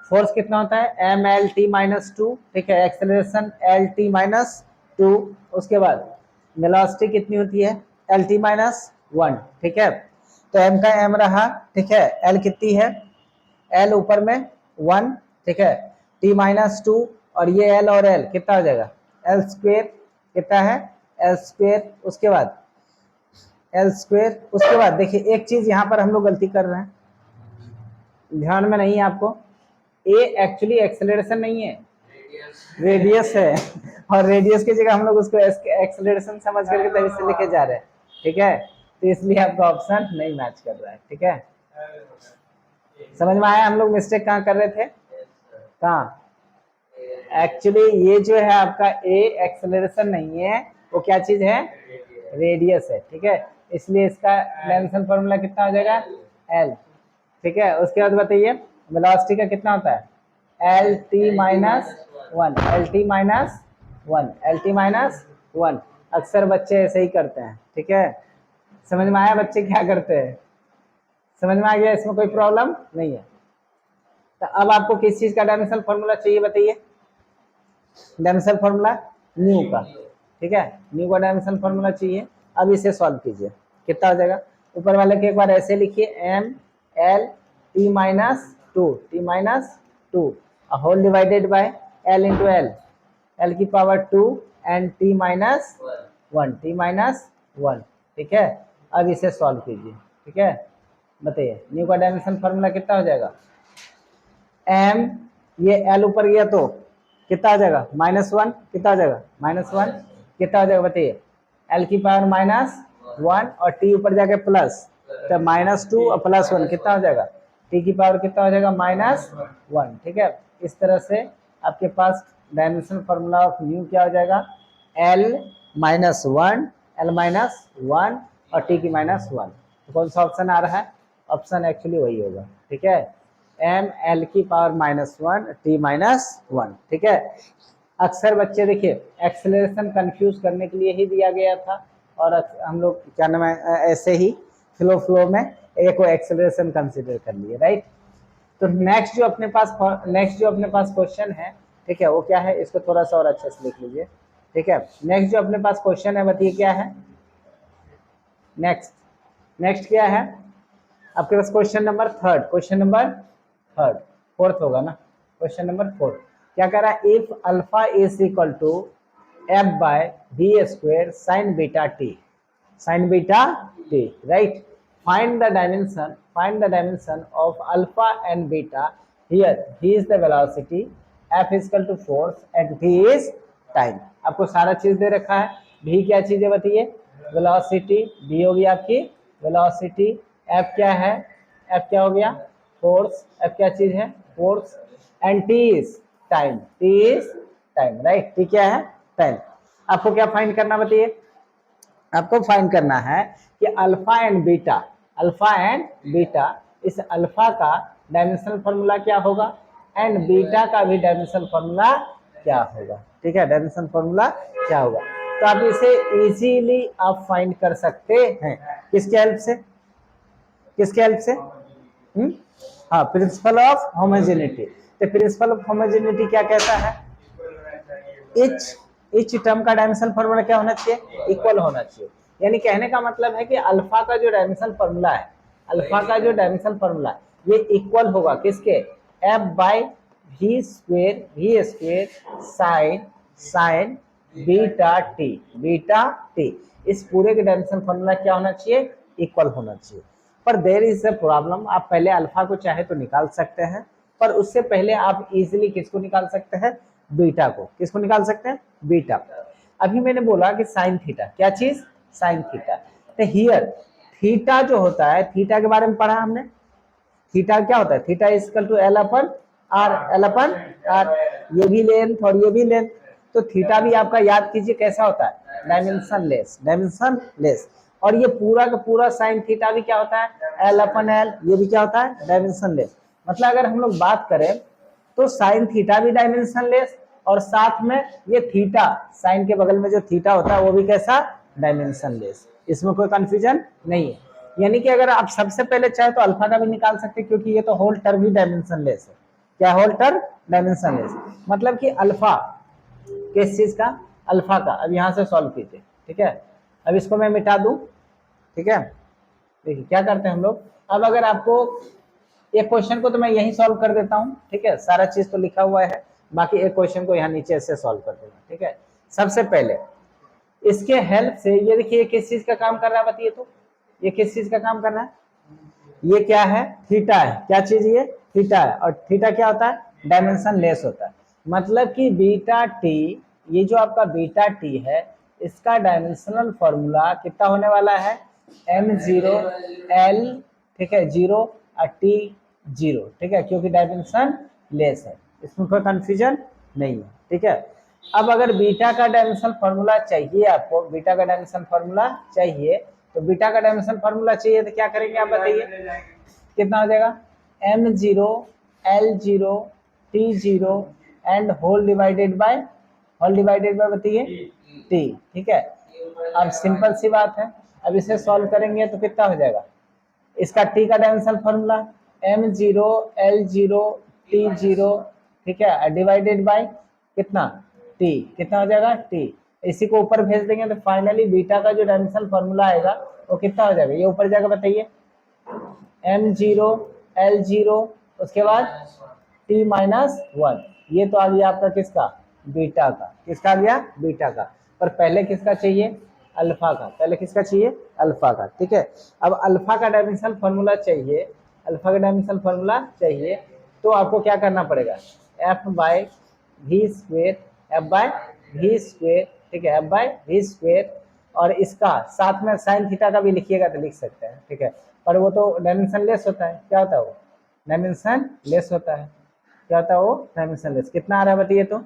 फोर्स कितना होता है? M L T minus two, ठीक है। Acceleration L T minus two, उसके बाद वेलोसिटी कितनी होती है? एल टी माइनस वन, ठीक है। तो m का m रहा, ठीक है। l कितनी है? l ऊपर में वन, ठीक है। t माइनस टू और ये l और l कितना हो जाएगा? l स्क्वेयर, कितना है? l स्क्वेयर, उसके बाद l स्क्वेयर, उसके बाद देखिए एक चीज यहाँ पर हम लोग गलती कर रहे हैं, ध्यान में नहीं है आपको, ए एक्चुअली एक्सेलरेशन नहीं है, रेडियस है, और रेडियस की जगह हम लोग उसको एक्सेलरेशन समझ करके तभी से लेके जा रहे हैं, ठीक है। तो इसलिए आपका ऑप्शन नहीं मैच कर रहा है, ठीक है। समझ में आया हम लोग मिस्टेक कहाँ कर रहे थे? कहाँ? एक्चुअली ये जो है आपका ए एक्सेलरेशन नहीं है, वो क्या चीज है? रेडियस है, ठीक है। इसलिए इसका डायमेंशन फॉर्मूला कितना हो जाएगा? एल, ठीक है। उसके बाद बताइए वेलोसिटी का कितना होता है? L T minus one, L T minus one, L T minus one. अक्सर बच्चे ऐसे ही करते हैं, ठीक है। समझ में आया बच्चे क्या करते हैं? समझ में आ गया, इसमें कोई प्रॉब्लम नहीं है। तो अब आपको किस चीज का डायमेंशनल फॉर्मूला चाहिए बताइए? डायमेंशनल फॉर्मूला न्यू का, ठीक है। न्यू का डायमेंशनल फॉर्मूला चाहिए। अब इसे सॉल्व कीजिए, कितना हो जाएगा? ऊपर वाले के एक बार ऐसे लिखिए, M L T minus two, T minus two whole divided by L into L, L की power two and T minus one, T minus one, ठीक है। अब इसे सॉल्व कीजिए, ठीक है। बताइए न्यू का डायमेंशन फॉर्मूला कितना हो जाएगा? एम, ये एल ऊपर गया तो कितना आ जाएगा? माइनस वन, कितना आ जाएगा? माइनस वन, कितना आ जाएगा बताइए? एल की पावर माइनस वन और टी ऊपर जाके प्लस, तो माइनस टू और प्लस वन कितना हो जाएगा? टी की पावर कितना हो जाएगा -1, ठीक है। इस तरह से आपके पास डायमेंशन फॉर्मूला ऑफ न्यू क्या हो जाएगा, L-1, L-1 और टी की -1। तो कौन सा ऑप्शन आ रहा है, ऑप्शन एक्चुअली वही होगा, ठीक है, M-L की पावर -1 T-1, ठीक है। अक्सर बच्चे देखिए एक्सेलरेशन कंफ्यूज करने के लिए ही दिया गया था, और हम लोग क्या नाम है ऐसे ही फ्लो में एक को एक्सेलरेशन कंसीडर कर लिए, राइट। तो नेक्स्ट जो अपने पास क्वेश्चन है, ठीक है, वो क्या है, इसको थोड़ा सा और अच्छे से लिख लीजिए, ठीक है। नेक्स्ट जो अपने पास क्वेश्चन है बताइए क्या है, नेक्स्ट क्या है आपके पास, क्वेश्चन नंबर थर्ड, फोर्थ होगा ना, क्वेश्चन नंबर 4 क्या कह रहा है, if alpha is equal to f/v² sin beta t, right. Find the dimension of alpha and beta, here v is the velocity, f is equal to force and t is time. आपको सारा चीज दे रखा है, v क्या चीज है बताइए, वेलोसिटी, v होगी आपकी वेलोसिटी, f क्या है, f क्या हो गया फोर्स, f क्या चीज है force, and t is time, right. t क्या है टाइम। आपको क्या फाइंड करना बताइए, आपको फाइंड करना है कि अल्फा एंड बीटा, इस अल्फा का डायमेंशनल फॉर्मूला क्या होगा एंड बीटा का भी डायमेंशनल फॉर्मूला क्या होगा, ठीक है, डायमेंशनल फॉर्मूला क्या होगा। तो आप इसे इजीली आप फाइंड कर सकते हैं, किसके हेल्प से हाँ, प्रिंसिपल ऑफ होमोजेनिटी। तो प्रिंसिपल ऑफ होमोजेनिटी क्या कहता है, इच टर्म का डायमेंशनल फॉर्मूला क्या होना चाहिए, इक्वल होना चाहिए। यानी कहने का मतलब है कि अल्फा का जो डायमेंशनल फॉर्मूला है, ये इक्वल होगा किसके, f/v² साइन बीटा टी, इस पूरे के डायमेंशनल फॉर्मूला क्या होना चाहिए, इक्वल होना चाहिए। पर देयर इज अ प्रॉब्लम, आप पहले अल्फा को चाहे तो निकाल सकते हैं, पर उससे पहले आप इजीली किसको निकाल सकते हैं, बीटा को। किसको निकाल सकते हैं, बीटा। अभी मैंने बोला कि साइन थीटा, क्या चीज, साइन थीटा। तो हियर थीटा जो होता है, थीटा के बारे में पढ़ा हमने, थीटा क्या होता है, theta is equal to L/R, ये भी लेंथ और ये भी लेंथ। तो थीटा भी आपका याद कीजिए कैसा होता है, डायमेंशनलेस। और ये पूरा का पूरा साइन थीटा भी क्या होता है, L/L, ये भी क्या होता है, डायमेंशनलेस। मतलब अगर हम लोग बात करें तो साइन थीटा भी डायमेंशनलेस, और साथ में ये थीटा, साइन के बगल में जो थीटा होता है वो भी कैसा, डायमेंशनलेस। इसमें कोई कंफ्यूजन नहीं है। यानी कि अगर आप सबसे पहले चाहे तो अल्फा का भी निकाल सकते हैं, क्योंकि ये तो होल टर्म ही डायमेंशनलेस है। क्या होल टर्म डायमेंशनलेस, मतलब कि अल्फा किस चीज का, अल्फा का। अब यहां से सॉल्व कीजिए, ठीक है। अब इसको मैं मिटा दूं, ठीक है। देखिए क्या करते हैं हम लोग, अब अगर आपको एक क्वेश्चन को तो मैं यही सॉल्व कर देता हूं, ठीक है, सारा चीज तो लिखा हुआ है, बाकी एक क्वेश्चन को यहाँ नीचे से सॉल्व कर देना, ठीक है। सबसे पहले इसके हेल्प से ये देखिए किस चीज का काम कर रहा है बताइए, तो ये किस चीज का काम कर रहा है, ये क्या है, थीटा है, क्या चीज ये, थीटा है। और थीटा क्या होता है, डायमेंशन लेस होता है। मतलब कि बीटा टी, ये जो आपका बीटा टी है, इसका डायमेंशनल फॉर्मूला कितना होने वाला है, M0L, ठीक है, 0 और T0, ठीक है, क्योंकि डायमेंशन लेस है, इसमें कोई कंफ्यूजन नहीं है, ठीक है। अब अगर बीटा का डायमेंशनल फॉर्मूला चाहिए आपको, बीटा का डायमेंशनल फॉर्मूला चाहिए, तो बीटा का डायमेंशनल फॉर्मूला चाहिए तो क्या करेंगे आप बताइए, कितना हो जाएगा, M0L0 T0 and whole divided by बताइए T, ठीक है। अब सिंपल सी बात है, अब इसे सॉल्व करेंगे तो कितना हो जाएगा, इसका T का डायमेंशनल फॉर्मूला M0L0 T0, ठीक है, डिवाइडेड बाय कितना T, कितना हो जाएगा T। इसी को ऊपर भेज देंगे तो फाइनली बीटा का जो डायमेंशनल फॉर्मूला आएगा वो कितना हो जाएगा, ये ऊपर जाएगा बताइए, M0L0, उसके बाद T-1, ये तो आ गया आपका किसका, बीटा का। किसका आ गया, बीटा का। पर पहले किसका चाहिए, अल्फा का। पहले किसका चाहिए, अल्फा का, ठीक है। अब अल्फा का डायमेंशनल फॉर्मूला चाहिए, अल्फा का डायमेंशनल फॉर्मूला चाहिए, तो आपको क्या करना पड़ेगा, f/v², ठीक है, f/v², और इसका साथ में साइन थीटा का भी लिखिएगा तो लिख सकते हैं, ठीक है। पर वो तो डायमेंशनलेस होता है, क्या होता है वो, डायमेंशन लेस होता है। क्या होता है वो? Dimension less. कितना आ रहा है बताइए तो?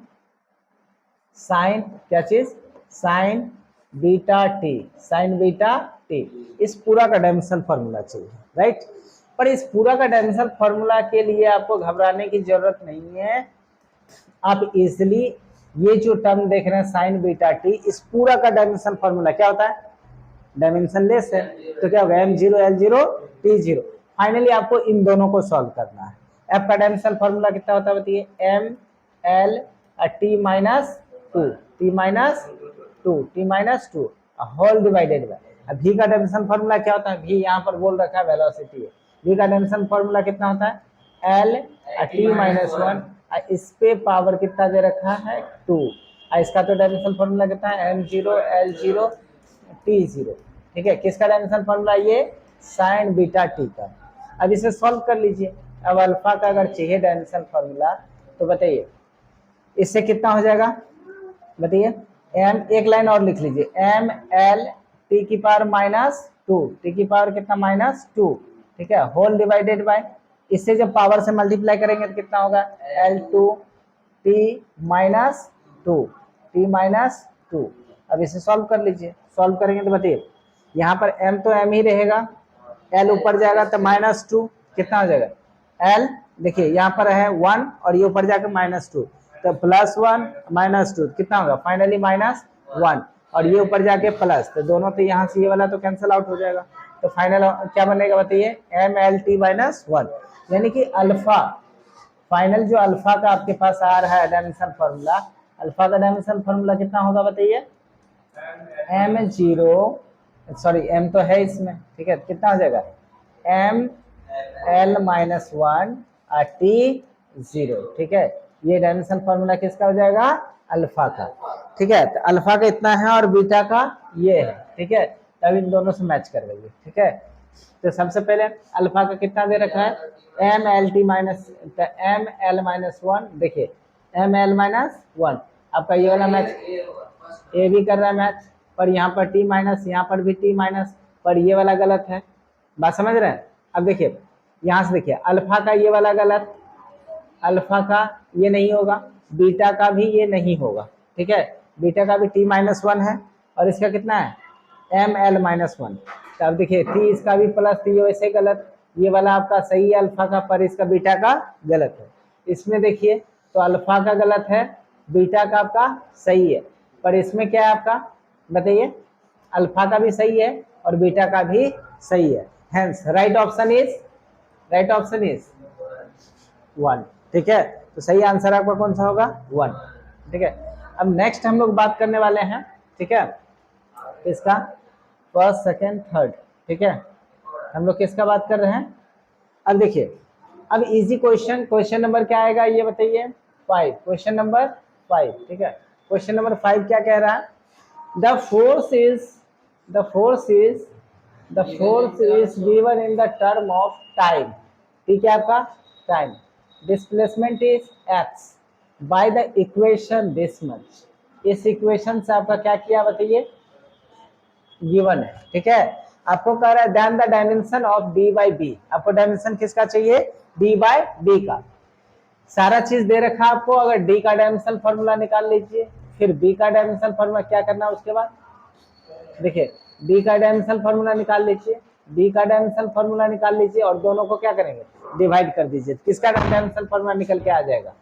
साइन क्या चीज? Sign beta T, sign beta T. इस पूरा का डायमेंशन फॉर्मूला चाहिए, राइट। पर इस पूरा का डायमेंशन फॉर्मूला के लिए आपको घबराने की जरूरत नहीं है। आप इजिली ये जो टर्म देख रहे हैं साइन बीटा टी, इस पूरा का डायमेंशन फॉर्मूला क्या होता है? डायमेंशन लेस है। तो क्या होगा? m0 l0 t0। फाइनली आपको इन दोनों को सॉल्व करना है। f का डायमेंशन फॉर्मूला कितना होता है बताइए? m l t minus two, t minus two whole divided by. v का डायमेंशन फॉर्मूला क्या होता है? v यहाँ पर बोल रखा है वेलोसिटी है। v का डायमेंशन फॉर्मूला कितना होता है? l t माइनस वन, इस पे पावर कितना दे रखा है? 2। इसका तो डायमेंशन फॉर्मूला कितना है? m0 l0 t0। ठीक है, किसका डायमेंशन फॉर्मूला? ये साइन बीटा टी का। अब इसे सॉल्व कर लीजिए। अब अल्फा का अगर चाहिए डायमेंशन फॉर्मूला तो बताइए इससे कितना हो जाएगा बताइए? m, एक लाइन और लिख लीजिए, m l t की पावर माइनस टू, टी की पावर कितना? Minus two. ठीक है, होल डिवाइडेड बाय, इससे जब पावर से मल्टीप्लाई करेंगे तो कितना होगा? l2 t minus two, T minus to. अब इसे सॉल्व कर लीजिए। सॉल्व करेंगे तो बताइए यहाँ पर m तो m ही रहेगा, l ऊपर जाएगा तो माइनस टू, कितना हो जाएगा? l देखिए यहाँ पर है 1 और ये ऊपर जाकर माइनस टू, तो प्लस 1 माइनस टू कितना होगा? फाइनली माइनस 1, और ये ऊपर जाके प्लस, तो दोनों तो यहाँ से ये वाला तो कैंसिल आउट हो जाएगा। तो फाइनल क्या बनेगा बताइए? m l t minus one. यानी कि अल्फा, फाइनल जो अल्फा का आपके पास आ रहा है डायमेंशन फॉर्मूला, अल्फा का डायमेंशन फॉर्मूला कितना होगा बताइए? m0, सॉरी m तो है इसमें, ठीक है, कितना हो जाएगा? m l minus one t0। ठीक है, ये डायमेंशन फॉर्मूला किसका हो जाएगा? अल्फा का। ठीक है, तो अल्फा का इतना है और बीटा का ये है। ठीक है, तब इन दोनों से मैच कर लेंगे। ठीक है, तो सबसे पहले अल्फा का कितना दे रखा है? m l t minus m l minus one. देखिए m l माइनस वन, आपका ये वाला मैच ए भी कर रहा है मैच, पर यहाँ पर t माइनस, यहाँ पर भी t माइनस, पर ये वाला गलत है। बात समझ रहे हैं? अब देखिए यहाँ से देखिए अल्फा का ये वाला गलत, अल्फा का ये नहीं होगा, बीटा का भी ये नहीं होगा। ठीक है, बीटा का भी t माइनस वन है और इसका कितना है? m l minus one. तो अब देखिए t इसका भी प्लस, तो ये वैसे गलत, ये वाला आपका सही है अल्फा का, पर इसका बीटा का गलत है। इसमें देखिए तो अल्फा का गलत है, बीटा का आपका सही है, पर इसमें क्या है आपका बताइए? अल्फा का भी सही है और बीटा का भी सही है। Hence right option is 1। ठीक है, तो सही आंसर आपका कौन सा होगा? 1। ठीक है, अब नेक्स्ट हम लोग बात करने वाले हैं। ठीक है, इसका फर्स्ट सेकेंड थर्ड। ठीक है, हम लोग किसका बात कर रहे हैं? अब देखिए, अब इजी क्वेश्चन नंबर क्या आएगा ये बताइए? 5, क्वेश्चन नंबर 5। ठीक है, क्वेश्चन नंबर 5 क्या कह रहा है? The force is given in the term of time. ठीक है, आपका time, displacement is x by the equation this much. इस इक्वेशन से आपका क्या किया बताइए? गिवन है। ठीक है, आपको कह रहा है then the dimension of d by B. आपको डायमेंशन किसका चाहिए? d बाई बी का। सारा चीज दे रखा आपको, अगर d का डायमेंशन फॉर्मूला निकाल लीजिए, फिर b का डायमेंशन फॉर्मूला क्या करना है उसके बाद? देखिए d का डायमेंशन फॉर्मूला निकाल लीजिए, d का डायमेंशन फॉर्मूला निकाल लीजिए और दोनों को क्या करेंगे? डिवाइड कर दीजिए। किसका डायमेंशन फॉर्मूला निकल के आ जाएगा?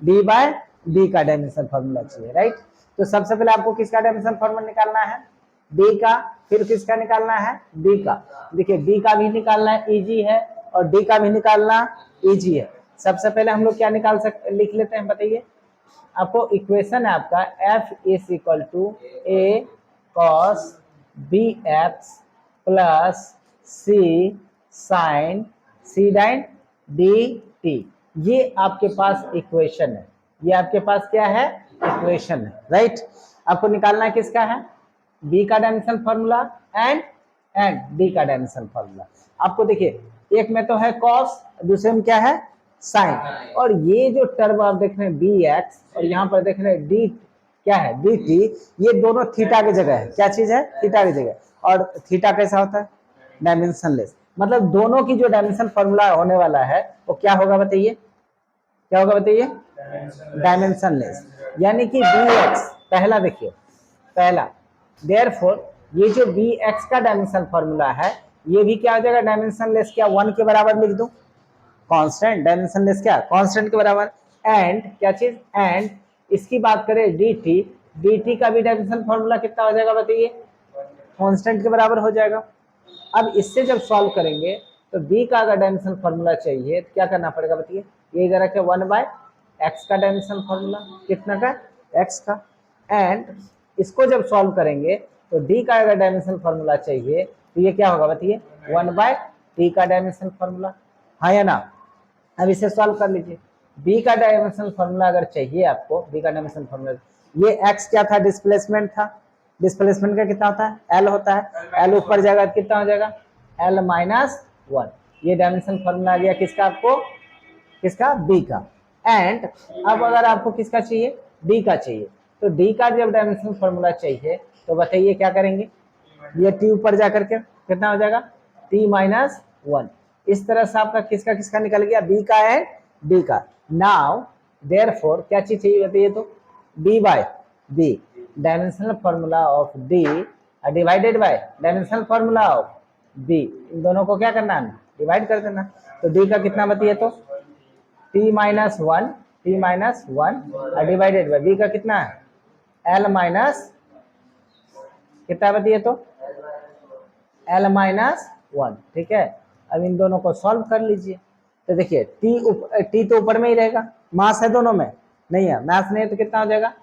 d बाय b का डायमेंशन फॉर्मूला चाहिए, राइट। तो सबसे पहले आपको किसका डायमेंशन फॉर्मूला निकालना है? d का, फिर किसका निकालना है? d का। देखिए d का भी निकालना इजी है और d का भी निकालना इजी है। सबसे पहले हम लोग क्या लिख लेते हैं बताइए? आपको इक्वेशन है आपका f is equal to a cos bx plus c sin c डाइन dt। ये आपके पास इक्वेशन है, ये आपके पास क्या है? इक्वेशन है, राइट। आपको निकालना है किसका है? b का डायमेंशन फॉर्मूला एंड d का डायमेंशन फॉर्मूला। आपको देखिए एक में तो है cos, दूसरे में क्या है? साइन। और ये जो टर्म आप देख रहे हैं bx और यहाँ पर देख रहे हैं d क्या है? dt, ये दोनों थीटा की जगह है। क्या चीज है? थीटा की जगह। और थीटा कैसा होता है? डायमेंशनलेस। मतलब दोनों की जो डायमेंशन फॉर्मूला होने वाला है वो क्या होगा बताइए, क्या होगा बताइए, डायमेंशनलेस। यानी कि bx, पहला देखिए, पहला देयरफॉर ये जो bx का डायमेंशन फॉर्मूला है ये भी क्या हो जाएगा डायमेंशनलेस, क्या 1 के बराबर लिख दूं, कांस्टेंट, डायमेंशनलेस क्या कांस्टेंट के बराबर। एंड क्या चीज, एंड इसकी बात करें dt, dt का भी डायमेंशन फॉर्मूला कितना हो जाएगा बताइए, कांस्टेंट के बराबर हो जाएगा। अब इससे जब सॉल्व करेंगे तो b का अगर डायमेंशन फॉर्मूला चाहिए तो क्या करना पड़ेगा बताइए, ये इधर रखे 1/x का डायमेंशन फॉर्मूला, कितना का, x का। एंड इसको जब सॉल्व करेंगे तो d का अगर डायमेंशन फॉर्मूला चाहिए तो ये क्या होगा बताइए, 1/t का डायमेंशन फॉर्मूला, हाँ या ना। अब इसे सॉल्व कर लीजिए, b का डायमेंशन फॉर्मूला अगर चाहिए आपको, b का डायमेंशन फॉर्मूला, ये x क्या था, डिस्प्लेसमेंट था, डिस्प्लेसमेंट का कितना होता है, l होता है, l ऊपर जाएगा तो कितना हो जाएगा, l माइनस 1। ये डायमेंशन फॉर्मूला आ गया किसका, आपको किसका, b का। एंड अब अगर आपको किसका चाहिए, d का चाहिए, तो d का जब डायमेंशन फॉर्मूला चाहिए तो बताइए क्या करेंगे, ये t ऊपर जाकर के कितना हो जाएगा, t माइनस 1। इस तरह से आपका किसका किसका निकल गया, b का एंड d का। नाउ देयरफॉर क्या चीज चाहिए बताइए, तो b by b, dimensional formula of d divided by dimensional formula of b, इन दोनों को क्या करना है, डिवाइड कर देना। तो d का कितना बताइए, तो t minus 1, t minus 1 divided by b का कितना है, l माइनस कितना बताइए, तो l माइनस 1, ठीक है। अब इन दोनों को सॉल्व कर लीजिए, तो देखिए t तो ऊपर में ही रहेगा, मास है दोनों में, नहीं है मास नहीं है तो कितना हो जाएगा,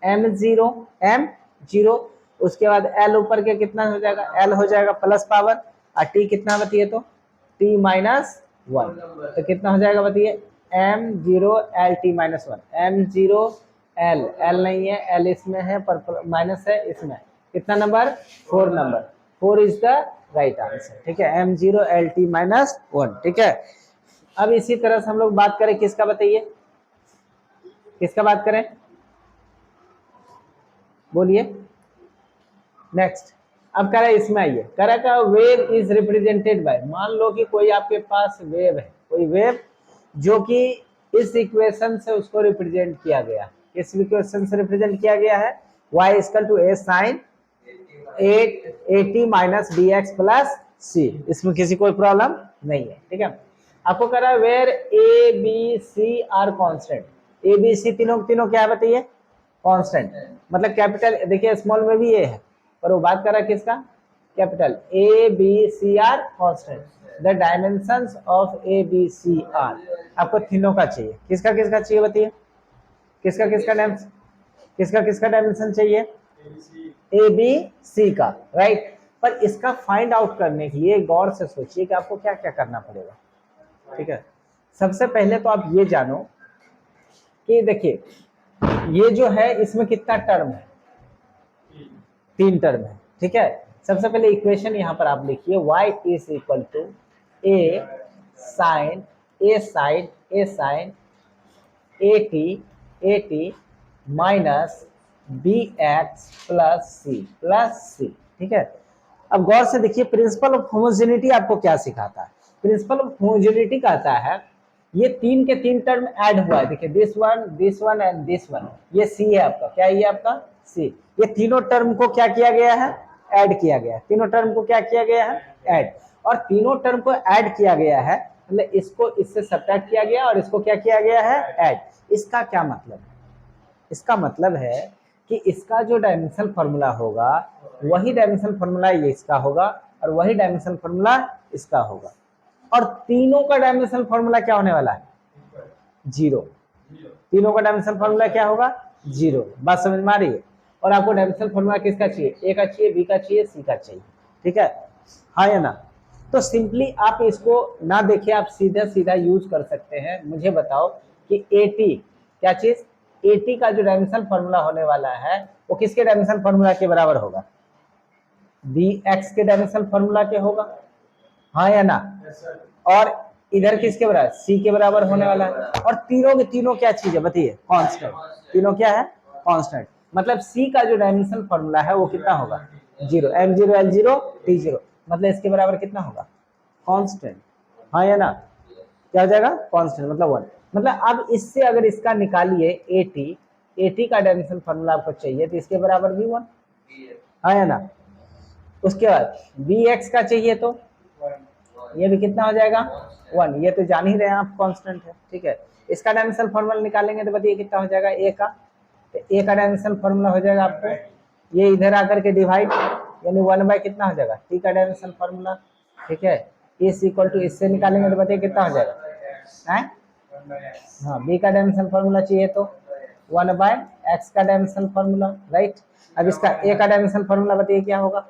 m0, उसके बाद l ऊपर के कितना हो जाएगा, l हो जाएगा प्लस पावर, और t कितना बताइए, तो t माइनस 1, तो कितना हो जाएगा बताइए, m0 l t minus 1, m0 l, l नहीं है, l इसमें है पर माइनस है इसमें, कितना number, 4 number, 4 is the right answer, ठीक है, m0 l t माइनस 1, ठीक है। अब इसी तरह से हम लोग बात करें किसका बताइए, किसका बात करें, बोलिए नेक्स्ट। अब कह रहा है इसमें आइए, कह रहा है वेव इज रिप्रेजेंटेड बाय, मान लो कि कोई आपके पास वेव है, कोई वेव जो कि इस इक्वेशन से उसको रिप्रेजेंट किया गया, इस इक्वेशन से रिप्रेजेंट किया गया है, y equal to a sin 8 minus D X plus C, इसमें किसी कोई प्रॉब्लम नहीं है, ठीक है। आपको कह रहा है where A B C are constant, A B C तीनों तीनों क्या है बताइए, कांस्टेंट, मतलब कैपिटल, देखिए स्मॉल में भी ये है पर वो बात कर रहा है किसका, capital A B C are constant, the dimensions of A B C are, आपको तीनों का चाहिए, किसका किसका चाहिए बताइए, किसका किसका डायमेंशन, किसका किसका डायमेंशन चाहिए, ए बी सी का, राइट। पर इसका फाइंड आउट करने के लिए गौर से सोचिए कि आपको क्या क्या करना पड़ेगा, ठीक है। सबसे पहले तो आप ये जानो कि देखिए ये जो है इसमें कितना टर्म है, 3 टर्म है, ठीक है। सबसे पहले इक्वेशन यहां पर आप लिखिए, y is equal to a sine A T minus B X plus C, ठीक है। अब गौर से देखिए प्रिंसिपल ऑफ होमोजेनिटी आपको क्या सिखाता है, प्रिंसिपल ऑफ होमोजेनिटी कहता है ये 3 के 3 टर्म ऐड हुआ है, देखिए this one and this one, ये सी है आपका, क्या ये आपका सी, ये तीनों टर्म को क्या किया गया है, ऐड किया गया है, तीनों टर्म को क्या किया गया है, ऐड, और तीनों टर्म को ऐड किया गया है, मतलब इसको इससे सब्ट्रैक्ट किया गया और इसको क्या किया गया है, ऐड। इसका क्या मतलब है, इसका मतलब है कि इसका जो डायमेंशन फॉर्मूला होगा वही डायमेंशन फॉर्मूला ये इसका होगा और वही डायमेंशन फॉर्मूला इसका होगा, और तीनों का डायमेंशन फॉर्मूला क्या होने वाला है, 0, तीनों का डायमेंशन फॉर्मूला क्या होगा, 0, बात समझ में आ रही है। और आपको डायमेंशन फॉर्मूला किसका चाहिए, ए का चाहिए, बी का चाहिए, सी का चाहिए, ठीक है, हाँ या ना। तो सिंपली आप इसको ना देखिए, आप सीधा सीधा यूज कर सकते हैं, मुझे बताओ कि 80 क्या चीज, 80 का जो डायमेंशन फॉर्मूला होने वाला है वो किसके डायमेंशन फॉर्मूला के बराबर होगा, बी एक्स के डायमेंशन फॉर्मूला के होगा, हाँ या ना। और इधर किसके बराबर, सी के बराबर होने वाला है, और तीनों के तीनों क्या चीज है बताइए, कांस्टेंट, तीनों क्या है, कांस्टेंट, मतलब सी का जो डायमेंशन फॉर्मूला है वो कितना होगा, 0, m0 l0 t0, मतलब इसके बराबर कितना होगा, कांस्टेंट, हाँ या ना, क्या हो जाएगा कांस्टेंट मतलब 1। मतलब अब इससे अगर इसका निकालिए AT का डायमेंशन फार्मूला आपको चाहिए तो इसके बराबर भी 1, हाँ या ना। उसके बाद BX का चाहिए तो ये भी कितना हो जाएगा 1, ये तो जान ही रहे हैं आप कांस्टेंट है, ठीक है। इसका डायमेंशन फार्मूला निकालेंगे तो बताइए कितना हो जाएगा A का, तो A का डायमेंशन फार्मूला हो जाएगा आपको ये इधर आकर के डिवाइड, यानी 1 बाय कितना हो जाएगा T का डायमेंशन फार्मूला, ठीक है। इस इक्वल टू इससे निकालेंगे तो बताइए कितना हो जाएगा है, हाँ B का डायमेंशन फार्मूला चाहिए तो 1/x का डायमेंशन फार्मूला, राइट। अब इसका A का डायमेंशन फार्मूला बताइए क्या होगा,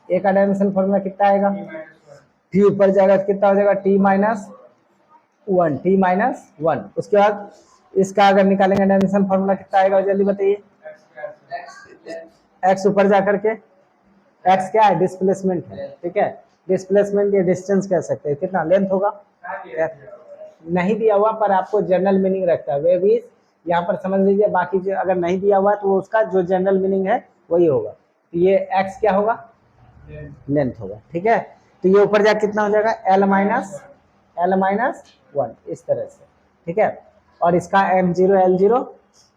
A का डायमेंशन फार्मूला कितना आएगा, T ऊपर जाएगा तो कितना हो जाएगा T-1। उसके बाद इसका अगर निकालेंगे डायमेंशन फार्मूला कितना आएगा जल्दी बताइए, x ऊपर जाकर के, x क्या है डिस्प्लेसमेंट है, ठीक है। डिस्प्लेसमेंट या डिस्टेंस कह सकते हैं, कितना लेंथ होगा, नहीं दिया हुआ पर आपको जनरल मीनिंग रखता है वे भी यहाँ पर समझ लीजिए, बाकी जो अगर नहीं दिया हुआ तो उसका जो जनरल मीनिंग है वही होगा। तो ये x क्या होगा लेंथ होगा, ठीक है। तो ये ऊपर जाकर कितना हो जाएगा L-1 इस तरह से, ठीक है। और इसका M0 L0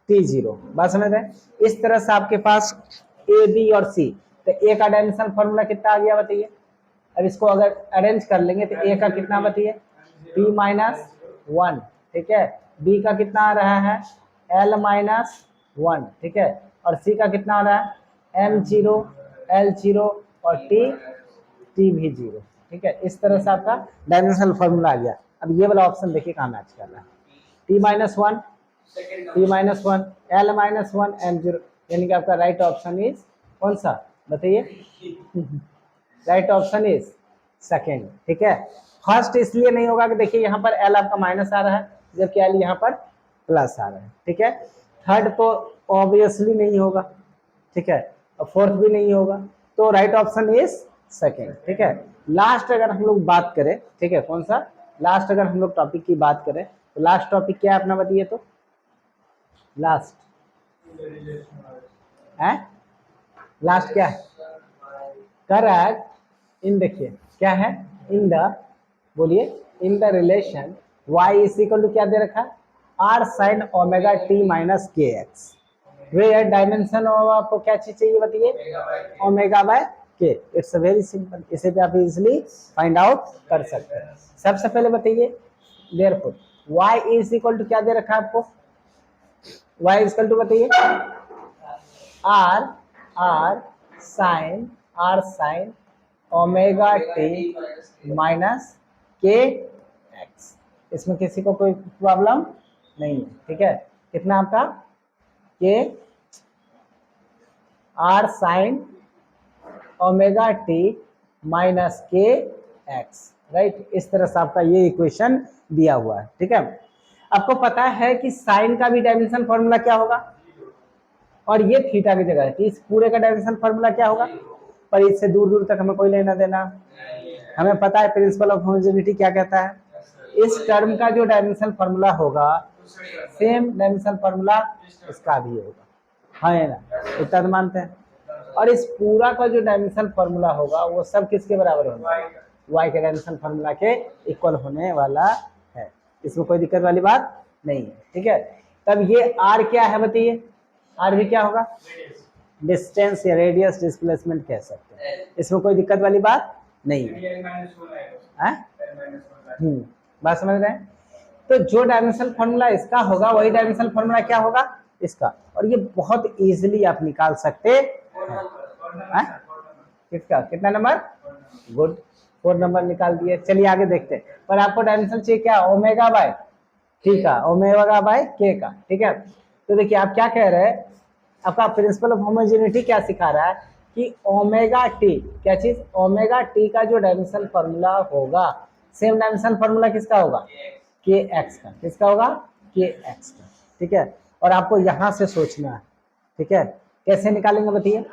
T0 बात समझ रहे हैं। इस तरह से आपके पास A B और C, तो A का डायमेंशन फार्मूला कितना आ गया बताइए। अब इसको अगर अरेंज कर लेंगे तो A का कितना बताइए T-1, ठीक है। B का कितना आ रहा है L-1, ठीक है। और C का कितना आ रहा है M0 L0 और T भी 0, ठीक है। इस तरह से आपका डायमेंशनल फार्मूला आ गया। अब ये वाला ऑप्शन देखिए कहाँ मैच कर रहा है, T-1 L-1 M0, यानी कि आपका राइट ऑप्शन इज कौन सा बताइए, राइट ऑप्शन इज सेकेंड, ठीक है। फर्स्ट इसलिए नहीं होगा कि देखिए यहाँ पर L आपका माइनस आ रहा है जबकि L यहाँ पर प्लस आ रहा है, ठीक है। थर्ड तो ऑब्वियसली नहीं होगा, ठीक है, और फोर्थ भी नहीं होगा, तो राइट ऑप्शन इज सेकेंड, ठीक है। लास्ट अगर हम लोग बात करें, ठीक है, कौन सा लास्ट अगर हम लोग टॉपिक की बात करें तो लास्ट टॉपिक क्या है अपना बताइए, तो लास्ट है, लास्ट क्या है करेक्ट इन, देखिए क्या है इन द, बोलिए in the relation y is equal to क्या दे रखा है r sin omega t minus K X, वे डायमेंशन ऑफ आपको क्या चीज चाहिए बताइए omega by K. It's very simple, इसे भी आप इजिली फाइंड आउट कर सकते हैं। सबसे पहले बताइए therefore y is equal to क्या दे रखा है आपको, y इज इक्वल टू बताइए r sin omega t minus K X, इसमें किसी को कोई प्रॉब्लम नहीं है, ठीक है। कितना आपका के r sin omega t minus K x, right. इस तरह से आपका ये इक्वेशन दिया हुआ है, ठीक है। आपको पता है कि साइन का भी डायमेंशन फॉर्मूला क्या होगा, और ये थीटा की जगह है, तो इस पूरे का डायमेंशन फॉर्मूला क्या होगा, पर इससे दूर दूर तक हमें कोई लेना देना, हमें पता है प्रिंसिपल ऑफ होमोजेनिटी क्या कहता है, इस टर्म का जो डायमेंशन फॉर्मूला होगा सेम डायमेंशन फॉर्मूला इसका भी होगा, हाँ है ना, इतना तो मानते हैं। और इस पूरा का जो डायमेंशन फॉर्मूला होगा वो सब किसके बराबर होगा, y के डायमेंशन फॉर्मूला के इक्वल होने वाला है, इसमें कोई दिक्कत वाली बात नहीं है, ठीक है। तब ये r क्या है बताइए, r भी क्या होगा डिस्टेंस या रेडियस डिस्प्लेसमेंट कह सकते हैं, इसमें कोई दिक्कत वाली बात नहीं है, बात समझ रहे हैं। तो जो डायमेंशन फॉर्मूला इसका होगा वही डायमेंशन फॉर्मूला क्या होगा इसका, और ये बहुत इजीली आप निकाल सकते हैं। किसका कितना नंबर, गुड 4 नंबर निकाल दिए। चलिए आगे देखते हैं, पर आपको डायमेंशन चाहिए क्या ओमेगा बाय टी का, ओमेगा बाय के का, ठीक है। तो देखिए आप क्या कह रहे हैं, आपका प्रिंसिपल ऑफ होमोजेनिटी क्या सिखा रहा है कि ओमेगा टी क्या चीज, ओमेगा टी का जो डायमेंशन फॉर्मूला होगा सेम डायमेंशन फॉर्मूला किसका होगा के एक्स का, किसका होगा के एक्स का, ठीक है। और आपको यहां से सोचना है, ठीक है, कैसे निकालेंगे बताइए।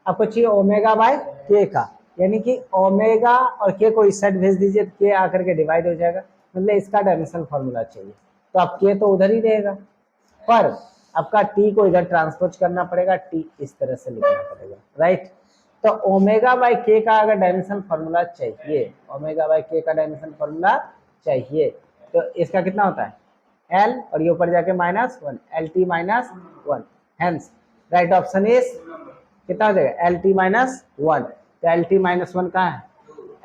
आपको चाहिए ओमेगा बाय के का, यानी कि ओमेगा और के को इस साइड भेज दीजिए तो के आकर के डिवाइड हो जाएगा, मतलब इसका डायमेंशन फॉर्मूला चाहिए, तो आप के तो उधर ही रहेगा, पर आपका टी को इधर ट्रांसपोज करना पड़ेगा, टी इस तरह से लिखना पड़ेगा, राइट। तो ओमेगा बाई के का अगर डायमेंशन फॉर्मूला चाहिए, ओमेगा बाई के का डायमेंशन फॉर्मूला चाहिए, तो इसका कितना होता है एल, और ये ऊपर जाके -1, L T -1, hence right option is कितना हो जाएगा एल टी -1। तो एल टी -1 कहाँ है,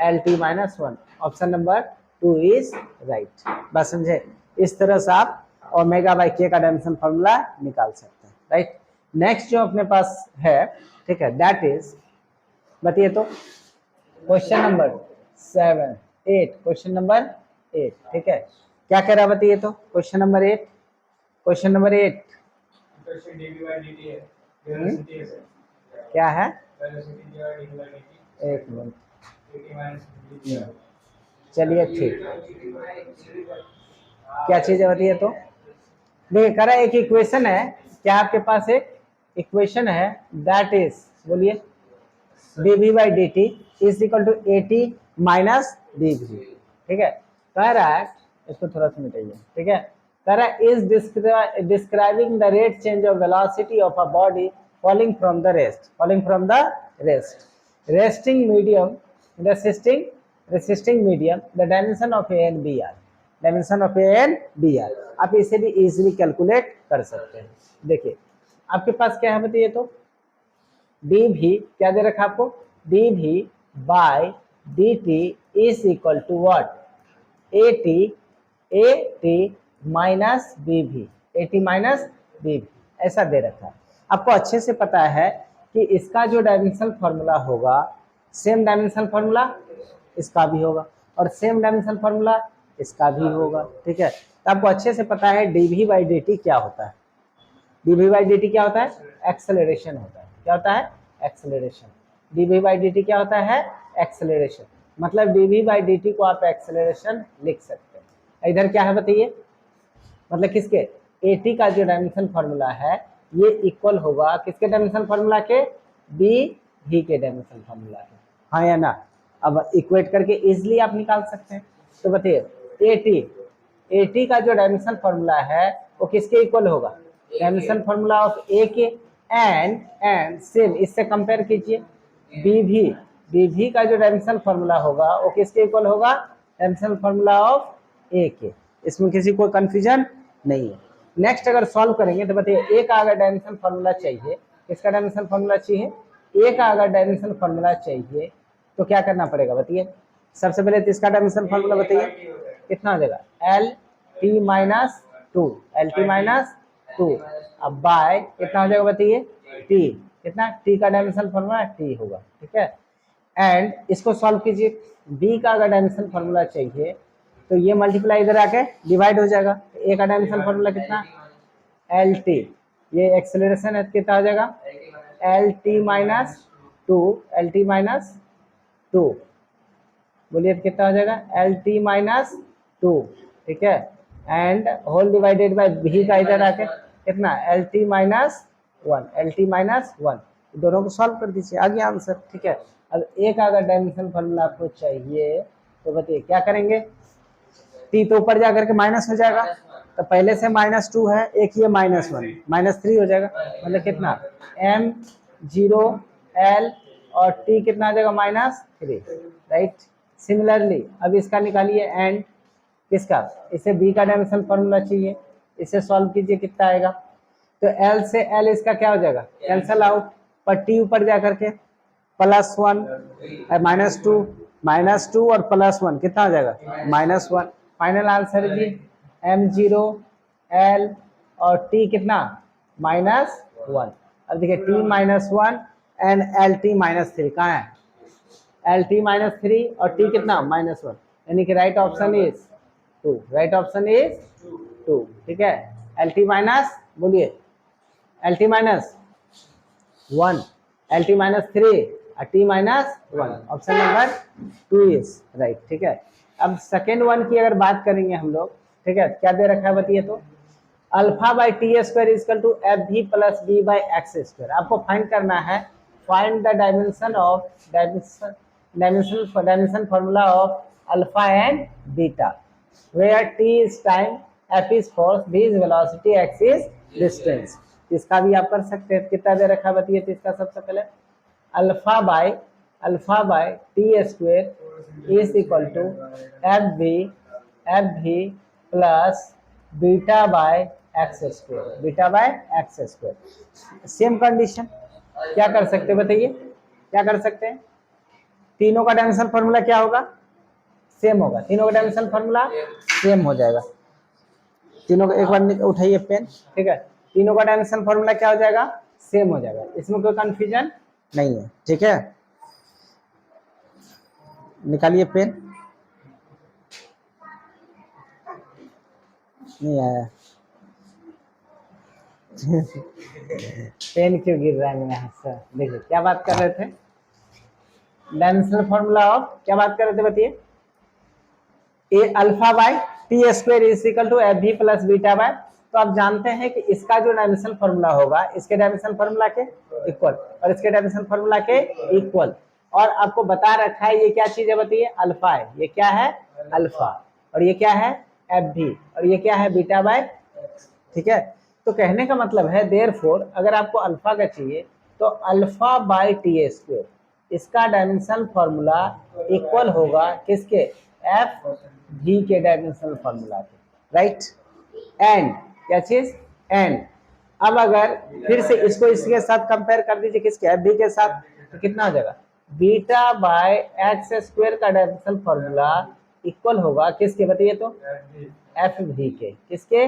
L T -1, option number 2 is right. बस समझे, इस तरह से आप ओमेगा बाई के का डायमेंशन फॉर्मूला निकाल सकते हैं, राइट। नेक्स्ट जो अपने पास है, ठीक है, दैट इज, बताइए तो क्वेश्चन नंबर 7 8, क्वेश्चन नंबर 8, ठीक है, क्या कह रहा है बताइए तो क्वेश्चन नंबर 8, क्वेश्चन नंबर 8 क्या है, एक मिनट, चलिए ठीक, क्या चीज है बताइए तो। देखिए कह रहा है एक इक्वेशन है, क्या आपके पास एक इक्वेशन है, दैट इज, बोलिए, dv by D T is equal to A T minus D V, ठीक है। कह रहा है, इसको थोड़ा सा मिटाइए, ठीक है, कह रहा है is describing the rate change of velocity of a body falling from the rest, falling from the rest, resting medium, resisting medium, the dimension of A and B are, dimension of A and B are. आप इसे भी इजीली कैलकुलेट कर सकते हैं। देखिए आपके पास क्या है बताइए तो, डी भी क्या दे रखा आपको, D B by D T is equal to what, A T minus B भी, ए टी माइनस बी भी, ऐसा दे रखा है। आपको अच्छे से पता है कि इसका जो डायमेंशनल फॉर्मूला होगा, सेम डायमेंशनल फॉर्मूला इसका भी होगा, और सेम डायमेंशनल फॉर्मूला इसका भी होगा, ठीक है। तो आपको अच्छे से पता है D V by D T क्या होता है, D V by D T क्या होता है, एक्सेलरेशन होता है। क्या होता है, acceleration. D V by D T क्या होता है, एक्सेलरेशन। मतलब D V by D T को आप एक्सेलरेशन लिख सकते हैं। इधर क्या है बताइए, मतलब किसके, ए टी का जो डायमेंशन फॉर्मूला है ये इक्वल होगा किसके डायमेंशन फॉर्मूला के, बी भी के डायमेंशन फॉर्मूला के, हाँ या ना। अब इक्वेट करके इजिली आप निकाल सकते हैं। तो बताइए ए टी का जो डायमेंशन फॉर्मूला है वो किसके इक्वल होगा, डायमेंशन फॉर्मूला ऑफ ए के, एंड सेम इससे कंपेयर कीजिए बी भी का जो डायमेंशन फॉर्मूला होगा वो किसके इक्वल होगा, डायमेंशन फॉर्मूला ऑफ ए के। इसमें किसी को कंफ्यूजन नहीं है। नेक्स्ट अगर सॉल्व करेंगे तो बताइए ए का अगर डायमेंशन फॉर्मूला चाहिए, किसका डायमेंशन फॉर्मूला चाहिए, ए का अगर डायमेंशन फॉर्मूला चाहिए तो क्या करना पड़ेगा बताइए। सबसे पहले तो इसका डायमेंशन फॉर्मूला बताइए कितना हो जाएगा, L T minus two, L T minus to, अब बाय कितना हो जाएगा बताइए, टी, कितना, टी का डायमेंशन फॉर्मूला टी होगा, ठीक है। एंड इसको सॉल्व कीजिए, बी का अगर डायमेंशन फॉर्मूला चाहिए तो ये मल्टीप्लाई इधर आके डिवाइड हो जाएगा। ए का डायमेंशन फॉर्मूला कितना, एल टी, ये एक्सेलरेशन है कितना हो जाएगा, L T minus two, L T minus to, बोलिए कितना हो जाएगा, एल टी माइनस टू, ठीक है, एंड होल डिवाइडेड बाय भी का इधर आके कितना, L T minus one, L T minus one, दोनों को सॉल्व कर दीजिए, आ गया आंसर, ठीक है। अब ए का अगर डायमेंशन फॉर्मूला आपको चाहिए तो बताइए क्या करेंगे, टी तो ऊपर जाकर के माइनस हो जाएगा, तो पहले से -2 है, एक ये -1, -3 हो जाएगा, मतलब कितना, m 0 l और t कितना आ जाएगा, -3, राइट। सिमिलरली अब इसका निकालिए एंड किसका, इसे b का डायमेंशन फॉर्मूला चाहिए, इसे सॉल्व कीजिए कितना आएगा, तो l से l इसका क्या हो जाएगा, कैंसल आउट, पर t ऊपर जाकर के +1 -2 और +1 कितना हो जाएगा, -1। फाइनल आंसर जी m0 l और t कितना, -1। अब देखिए t -1 एंड lt -3 कहाँ है, lt -3 और t कितना, -1, यानी कि right option is 2, right option is 2, ठीक है। lt माइनस, बोलिए lt -1, lt -3 और t -1, option number 2 is right, ठीक है। अब सेकेंड वन की अगर बात करेंगे हम लोग, ठीक है, क्या दे रखा है बताइए तो, alpha by T square is equal to F भी plus B by X square. आपको फाइंड करना है, find the dimension of dimension formula of alpha and beta, where T is time, F is force, B is velocity, X is distance. इसका भी आप कर सकते हैं, कितना दे रखा है बताइए तो इसका सबसे पहले alpha by T square is equal to F भी plus beta by X square. Same condition क्या कर सकते हैं बताइए, क्या कर सकते हैं? तीनों का डायमेंशनल फॉर्मूला क्या होगा? सेम होगा। तीनों का डायमेंशनल फॉर्मूला सेम हो जाएगा। तीनों का एक बार उठाइए पेन, ठीक है। तीनों का डायमेंशनल फॉर्मूला क्या हो जाएगा? सेम हो जाएगा। इसमें कोई कंफ्यूजन नहीं है, ठीक है। निकालिए पेन। नहीं आया पेन क्यों गिर रहा है मेरे हाथ से? देखिए क्या बात कर रहे थे, डायमेंशनल फॉर्मूला ऑफ क्या बात कर रहे थे बताइए? A alpha by T square is equal to F भी प्लस बीटा बाय। तो आप जानते हैं कि इसका जो डायमेंशनल फॉर्मूला होगा इसके डायमेंशनल फॉर्मूला के इक्वल और इसके डायमेंशनल फॉर्मूला के इक्वल। और आपको बता रखा है ये क्या चीज है बताइए? अल्फा है। ये क्या है? अल्फा। और ये क्या है? एफ भी। और ये क्या है? बीटा बाय, ठीक है। तो कहने का मतलब है देयरफॉर अगर आपको अल्फा का चाहिए तो अल्फा बाय टी स्क्वायर इसका डायमेंशनल फॉर्मूला इक्वल होगा किसके? एफ भी के डायमेंशनल फॉर्मूला के, राइट। एंड क्या चीज? एंड अब अगर फिर से इसको इसके साथ कंपेयर कर दीजिए, किसके? एफ भी के साथ, तो कितना हो जाएगा? बीटा बाय एक्स स्क्वायर का डायमेंशनल फॉर्मूला इक्वल होगा किसके बताइए? तो एफ भी के। किसके?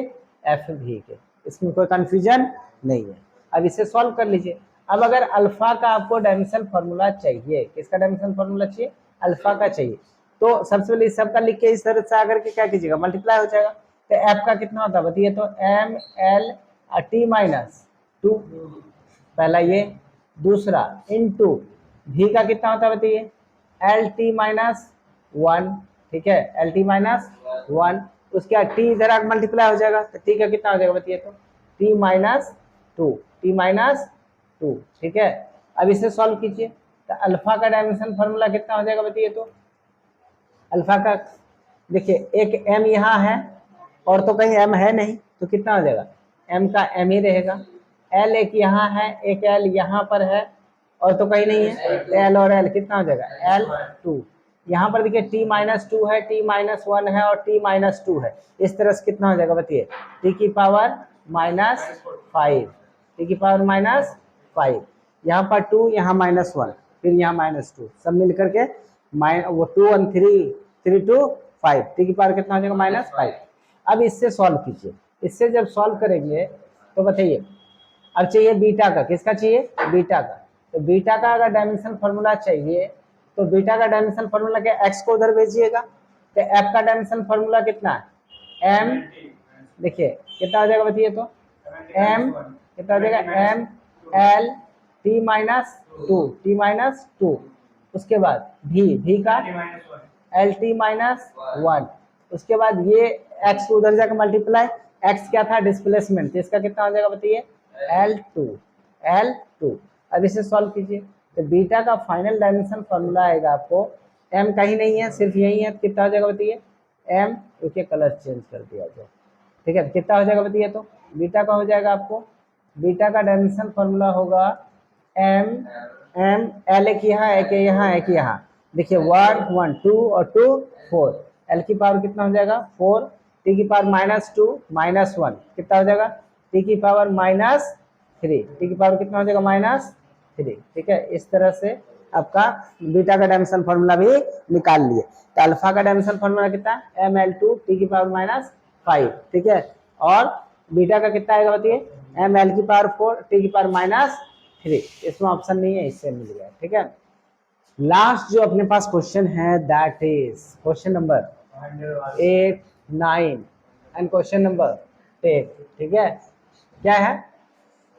एफ भी के। इसमें कोई कंफ्यूजन नहीं है। अब इसे सॉल्व कर लीजिए। अब अगर अल्फा का आपको डायमेंशनल फॉर्मूला चाहिए, किसका डायमेंशनल फॉर्मूला चाहिए? अल्फा का चाहिए। तो सबसे पहले इस सबका लिख के इस तरह से आकर के क्या कीजिएगा? मल्टीप्लाई हो जाएगा। तो एफ का कितना होता है बताइए? तो M L T minus two, पहला ये। दूसरा इनटू भी का कितना होता है बताइए? एल टी माइनस वन, ठीक है। L T minus one. उसके बाद टी इधर आकर मल्टीप्लाई हो जाएगा, तो टी का कितना हो जाएगा बताइए? तो T minus two, T minus two, ठीक है। अब इसे सॉल्व कीजिए। तो अल्फा का डायमेंशन फॉर्मूला कितना हो जाएगा बताइए? तो अल्फा का देखिए एक m यहाँ है और तो कहीं m है नहीं, तो कितना हो जाएगा? m का m ही रहेगा। l एक यहाँ है, एक l यहाँ पर है और तो कहीं नहीं है, तो l और l कितना हो जाएगा? l2। यहाँ पर देखिए t माइनस टू है, t माइनस वन है और t माइनस टू है। इस तरह से कितना हो जाएगा बताइए? t की पावर माइनस फाइव, t की पावर माइनस फाइव। यहाँ पर 2, यहाँ माइनस वन, फिर यहाँ माइनस टू, सब मिल करके वो 2 1 3 3 2 5, टी की पावर कितना हो जाएगा? Minus five. अब इससे सॉल्व कीजिए। इससे जब सॉल्व करेंगे तो बताइए अब चाहिए बीटा का। किसका चाहिए? बीटा का। तो बीटा का अगर डायमेंशन फॉर्मूला चाहिए तो बीटा का डायमेंशन फॉर्मूला क्या? एक्स को उधर भेजिएगा। तो एफ का डायमेंशन फॉर्मूला कितना है? एम, देखिए कितना हो जाएगा बताइए? तो एम कितना हो जाएगा? M L T minus two, T minus two. उसके बाद भी का एल टी माइनस वन। उसके बाद ये एक्स उधर जाकर मल्टीप्लाई, एक्स क्या था? डिस्प्लेसमेंट, तो इसका कितना हो जाएगा बताइए? L2। अब इसे सॉल्व कीजिए। तो बीटा का फाइनल डायमेंशन फॉर्मूला आएगा आपको, m कहीं नहीं है, सिर्फ यही है, कितना हो जाएगा बताइए? m, क्योंकि कलर चेंज कर दिया जाए, ठीक है। कितना हो जाएगा बताइए? तो बीटा का हो जाएगा आपको, बीटा का डायमेंशन फॉर्मूला होगा m m l एक यहाँ, एक यहाँ, एक यहाँ। देखिए 1 1 2 और 2 4, l की पावर कितना हो जाएगा? 4, t की power minus two minus one, कितना हो जाएगा? t की पावर माइनस थ्री, टी की पावर कितना हो जाएगा? माइनस थ्री, ठीक है। इस तरह से आपका बीटा का डायमेंशन फॉर्मूला भी निकाल लिए। तो अल्फा का डायमेंशन फॉर्मूला कितना? एम एल टू टी की पावर माइनस फाइव, ठीक है। और बीटा का कितना आएगा बताइए? एम एल की पावर फोर, टी की पावर माइनस थ्री। इसमें ऑप्शन नहीं है, इससे मिल गया, ठीक है। लास्ट जो अपने पास क्वेश्चन है that is question number 8 9 and question number 10, ठीक है। क्या है?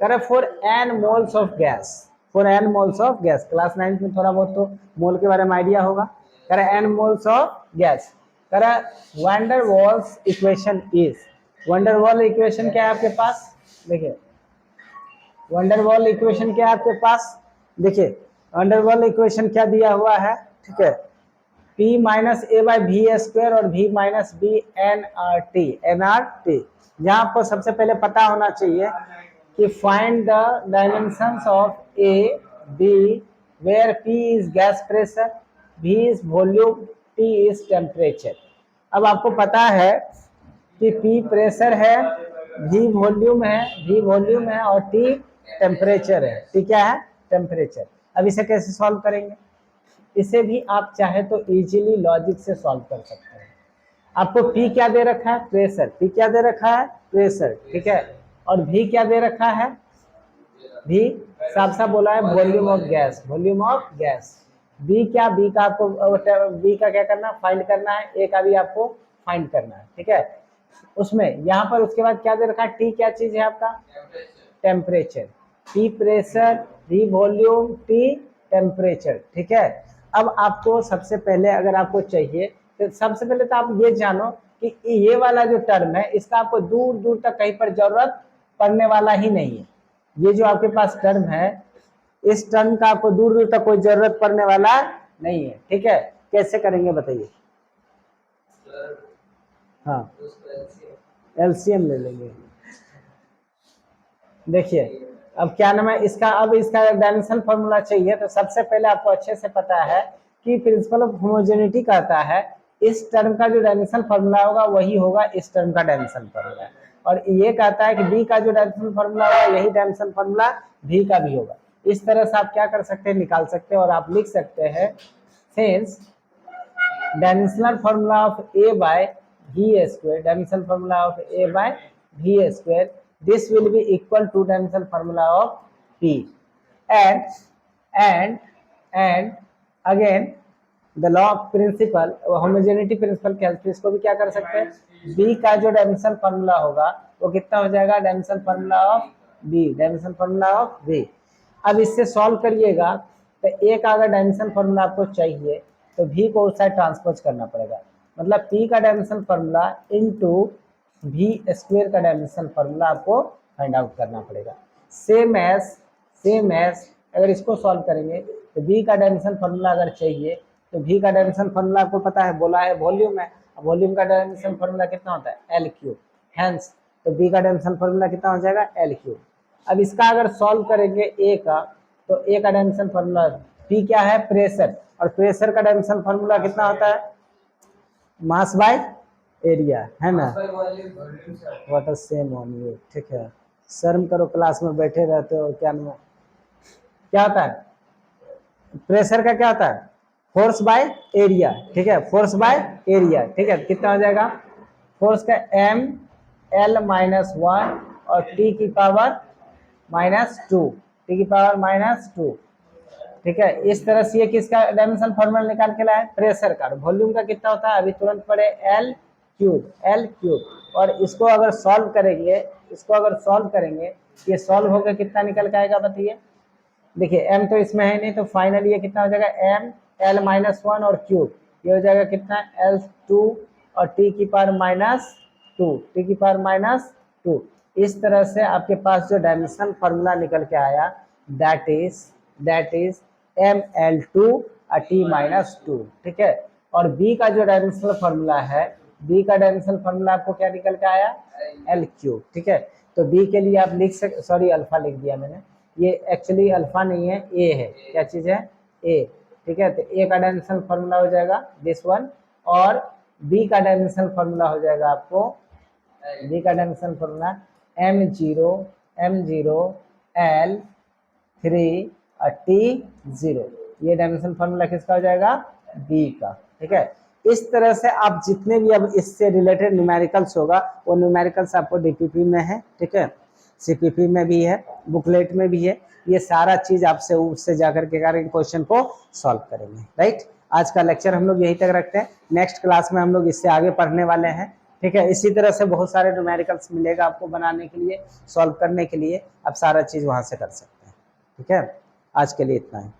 करे for N moles of gas, for N moles of gas. Class 9 में थोड़ा बहुत तो मोल के बारे में आइडिया होगा। करे एन मोल्स ऑफ गैस, करे van der Waals equation is. Van der Waal equation क्या है आपके पास? देखिए वैन डर वाल इक्वेशन क्या है आपके पास? देखिए वैन डर वाल इक्वेशन क्या दिया हुआ है, ठीक है। P minus A by V square और V minus B N R T. यहाँ आपको सबसे पहले पता होना चाहिए कि find the dimensions of A B where P is gas pressure, V is volume, T is temperature. अब आपको पता है कि P प्रेशर है, V वॉल्यूम है और T टेम्परेचर है। T क्या है? टेम्परेचर। अब इसे कैसे सॉल्व करेंगे? इसे भी आप चाहे तो इजीली लॉजिक से सॉल्व कर सकते हैं। आपको P क्या दे रखा है? प्रेशर। P क्या दे रखा है? प्रेशर, ठीक है। और V क्या दे रखा है? V साफ साफ बोला है volume of gas, volume of gas. B क्या? B का आपको B का क्या करना? फाइंड करना है। A का भी आपको फाइंड करना है, ठीक है। उसमें यहाँ पर उसके बाद क्या दे रखा है? T क्या चीज है आपका? Temperature. P pressure, V volume, T temperature, ठीक है। अब आपको सबसे पहले अगर आपको चाहिए तो सबसे पहले तो आप ये जानो कि ये वाला जो टर्म है इसका आपको दूर दूर तक कहीं पर जरूरत पड़ने वाला ही नहीं है। ये जो आपके पास टर्म है इस टर्म का आपको दूर दूर तक कोई जरूरत पड़ने वाला नहीं है, ठीक है। कैसे करेंगे बताइए? हाँ, एलसीएम ले लेंगे। देखिए अब क्या नाम है इसका, अब इसका डायमेंशनल फॉर्मूला चाहिए तो सबसे पहले आपको अच्छे से पता है कि प्रिंसिपल ऑफ होमोजेनिटी कहता है इस टर्म का जो डायमेंशनल फॉर्मूला होगा वही होगा इस टर्म का डायमेंशनल फॉर्मूला, और ये कहता है कि बी का जो डायमेंशनल फॉर्मूला होगा यही डायमेंशनल फॉर्मूला भी का भी होगा। इस तरह से आप क्या कर सकते हैं? निकाल सकते हैं और आप लिख सकते हैं since dimensional formula of A by V square, dimensional formula of A by V square, this will be equal to dimensional formula of P, and again the law of principle homogeneity principle के हेल्प से इसको भी क्या कर सकते हैं? B का जो डायमेंशनल फॉर्मूला होगा वो कितना हो जाएगा? Dimensional formula of B, dimensional formula of B। अब इससे सॉल्व करिएगा तो A का अगर डायमेंशनल फॉर्मूला आपको चाहिए तो V को उस साइड ट्रांसपोज करना पड़ेगा, मतलब P का dimensional formula into V square का डायमेंशनल फॉर्मूला आपको फाइंड आउट करना पड़ेगा। सेम एज अगर इसको सॉल्व करेंगे तो V का डायमेंशनल फॉर्मूला अगर चाहिए तो V का डायमेंशनल फॉर्मूला आपको पता है, बोला है वॉल्यूम है, वॉल्यूम का डायमेंशनल फॉर्मूला कितना होता है? L cube. हेंस तो V का डायमेंशनल फॉर्मूला कितना हो जाएगा? L cube. अब इसका अगर सॉल्व करेंगे A का तो A का डायमेंशनल फॉर्मूला, P क्या है? प्रेशर, और प्रेशर का डायमेंशनल फॉर्मूला कितना होता है? मास बाय एरिया, है ना। What a same on you, ठीक है। शर्म करो, क्लास में बैठे रहते हो। क्या नाम, क्या होता है? प्रेशर का क्या होता है? फोर्स बाय एरिया, ठीक है, फोर्स बाय एरिया, ठीक है। कितना हो जाएगा? फोर्स का m l माइनस 1 और t की पावर माइनस 2, t की पावर माइनस 2, ठीक है। इस तरह से ये किसका डायमेंशनल फॉर्मूला निकाल के लाए? प्रेशर का। वॉल्यूम का कितना होता है? अभी तुरंत पढ़े L क्यूब। और इसको अगर सॉल्व करेंगे ये सॉल्व होकर कितना निकल के आएगा बताइए? देखिए m तो इसमें है नहीं तो फाइनली ये कितना हो जाएगा? m l माइनस 1 और क्यूब, ये हो जाएगा कितना? L2 और t की पावर माइनस 2, इस तरह से आपके पास जो डायमेंशनल फॉर्मूला निकल के आया दैट इज ml2 और t माइनस 2, ठीक है। और b का जो डायमेंशनल फॉर्मूला है, b का डायमेंशनल फॉर्मूला आपको क्या निकल के आया? L क्यूब, ठीक है। तो b के लिए आप लिख सकते, सॉरी अल्फा लिख दिया मैंने, ये एक्चुअली अल्फा नहीं है, a है। क्या चीज है? a, ठीक है। तो a का डायमेंशनल फॉर्मूला हो जाएगा दिस वन, और b का डायमेंशनल फॉर्मूला हो जाएगा आपको, b का डायमेंशनल फॉर्मूला m0 L3 और T0, ये डायमेंशनल फॉर्मूला किसका हो जाएगा? B का, ठीक है। इस तरह से आप जितने भी अब इससे रिलेटेड न्यूमेरिकल्स होगा वो न्यूमेरिकल्स आपको डीपीपी में है, ठीक है, सीपीपी में भी है, बुकलेट में भी है। ये सारा चीज आपसे उससे जाकर के क्वेश्चन को सॉल्व करेंगे, राइट। आज का लेक्चर हम लोग यही तक रखते हैं, नेक्स्ट क्लास में हम लोग इससे आगे पढ़ने वाले हैं, ठीक है। इसी तरह से बहुत सारे न्यूमेरिकल्स मिलेगा आपको बनाने के लिए, सॉल्व करने के लिए, आप सारा चीज वहां से कर सकते हैं, ठीक है। आज के लिए इतना है।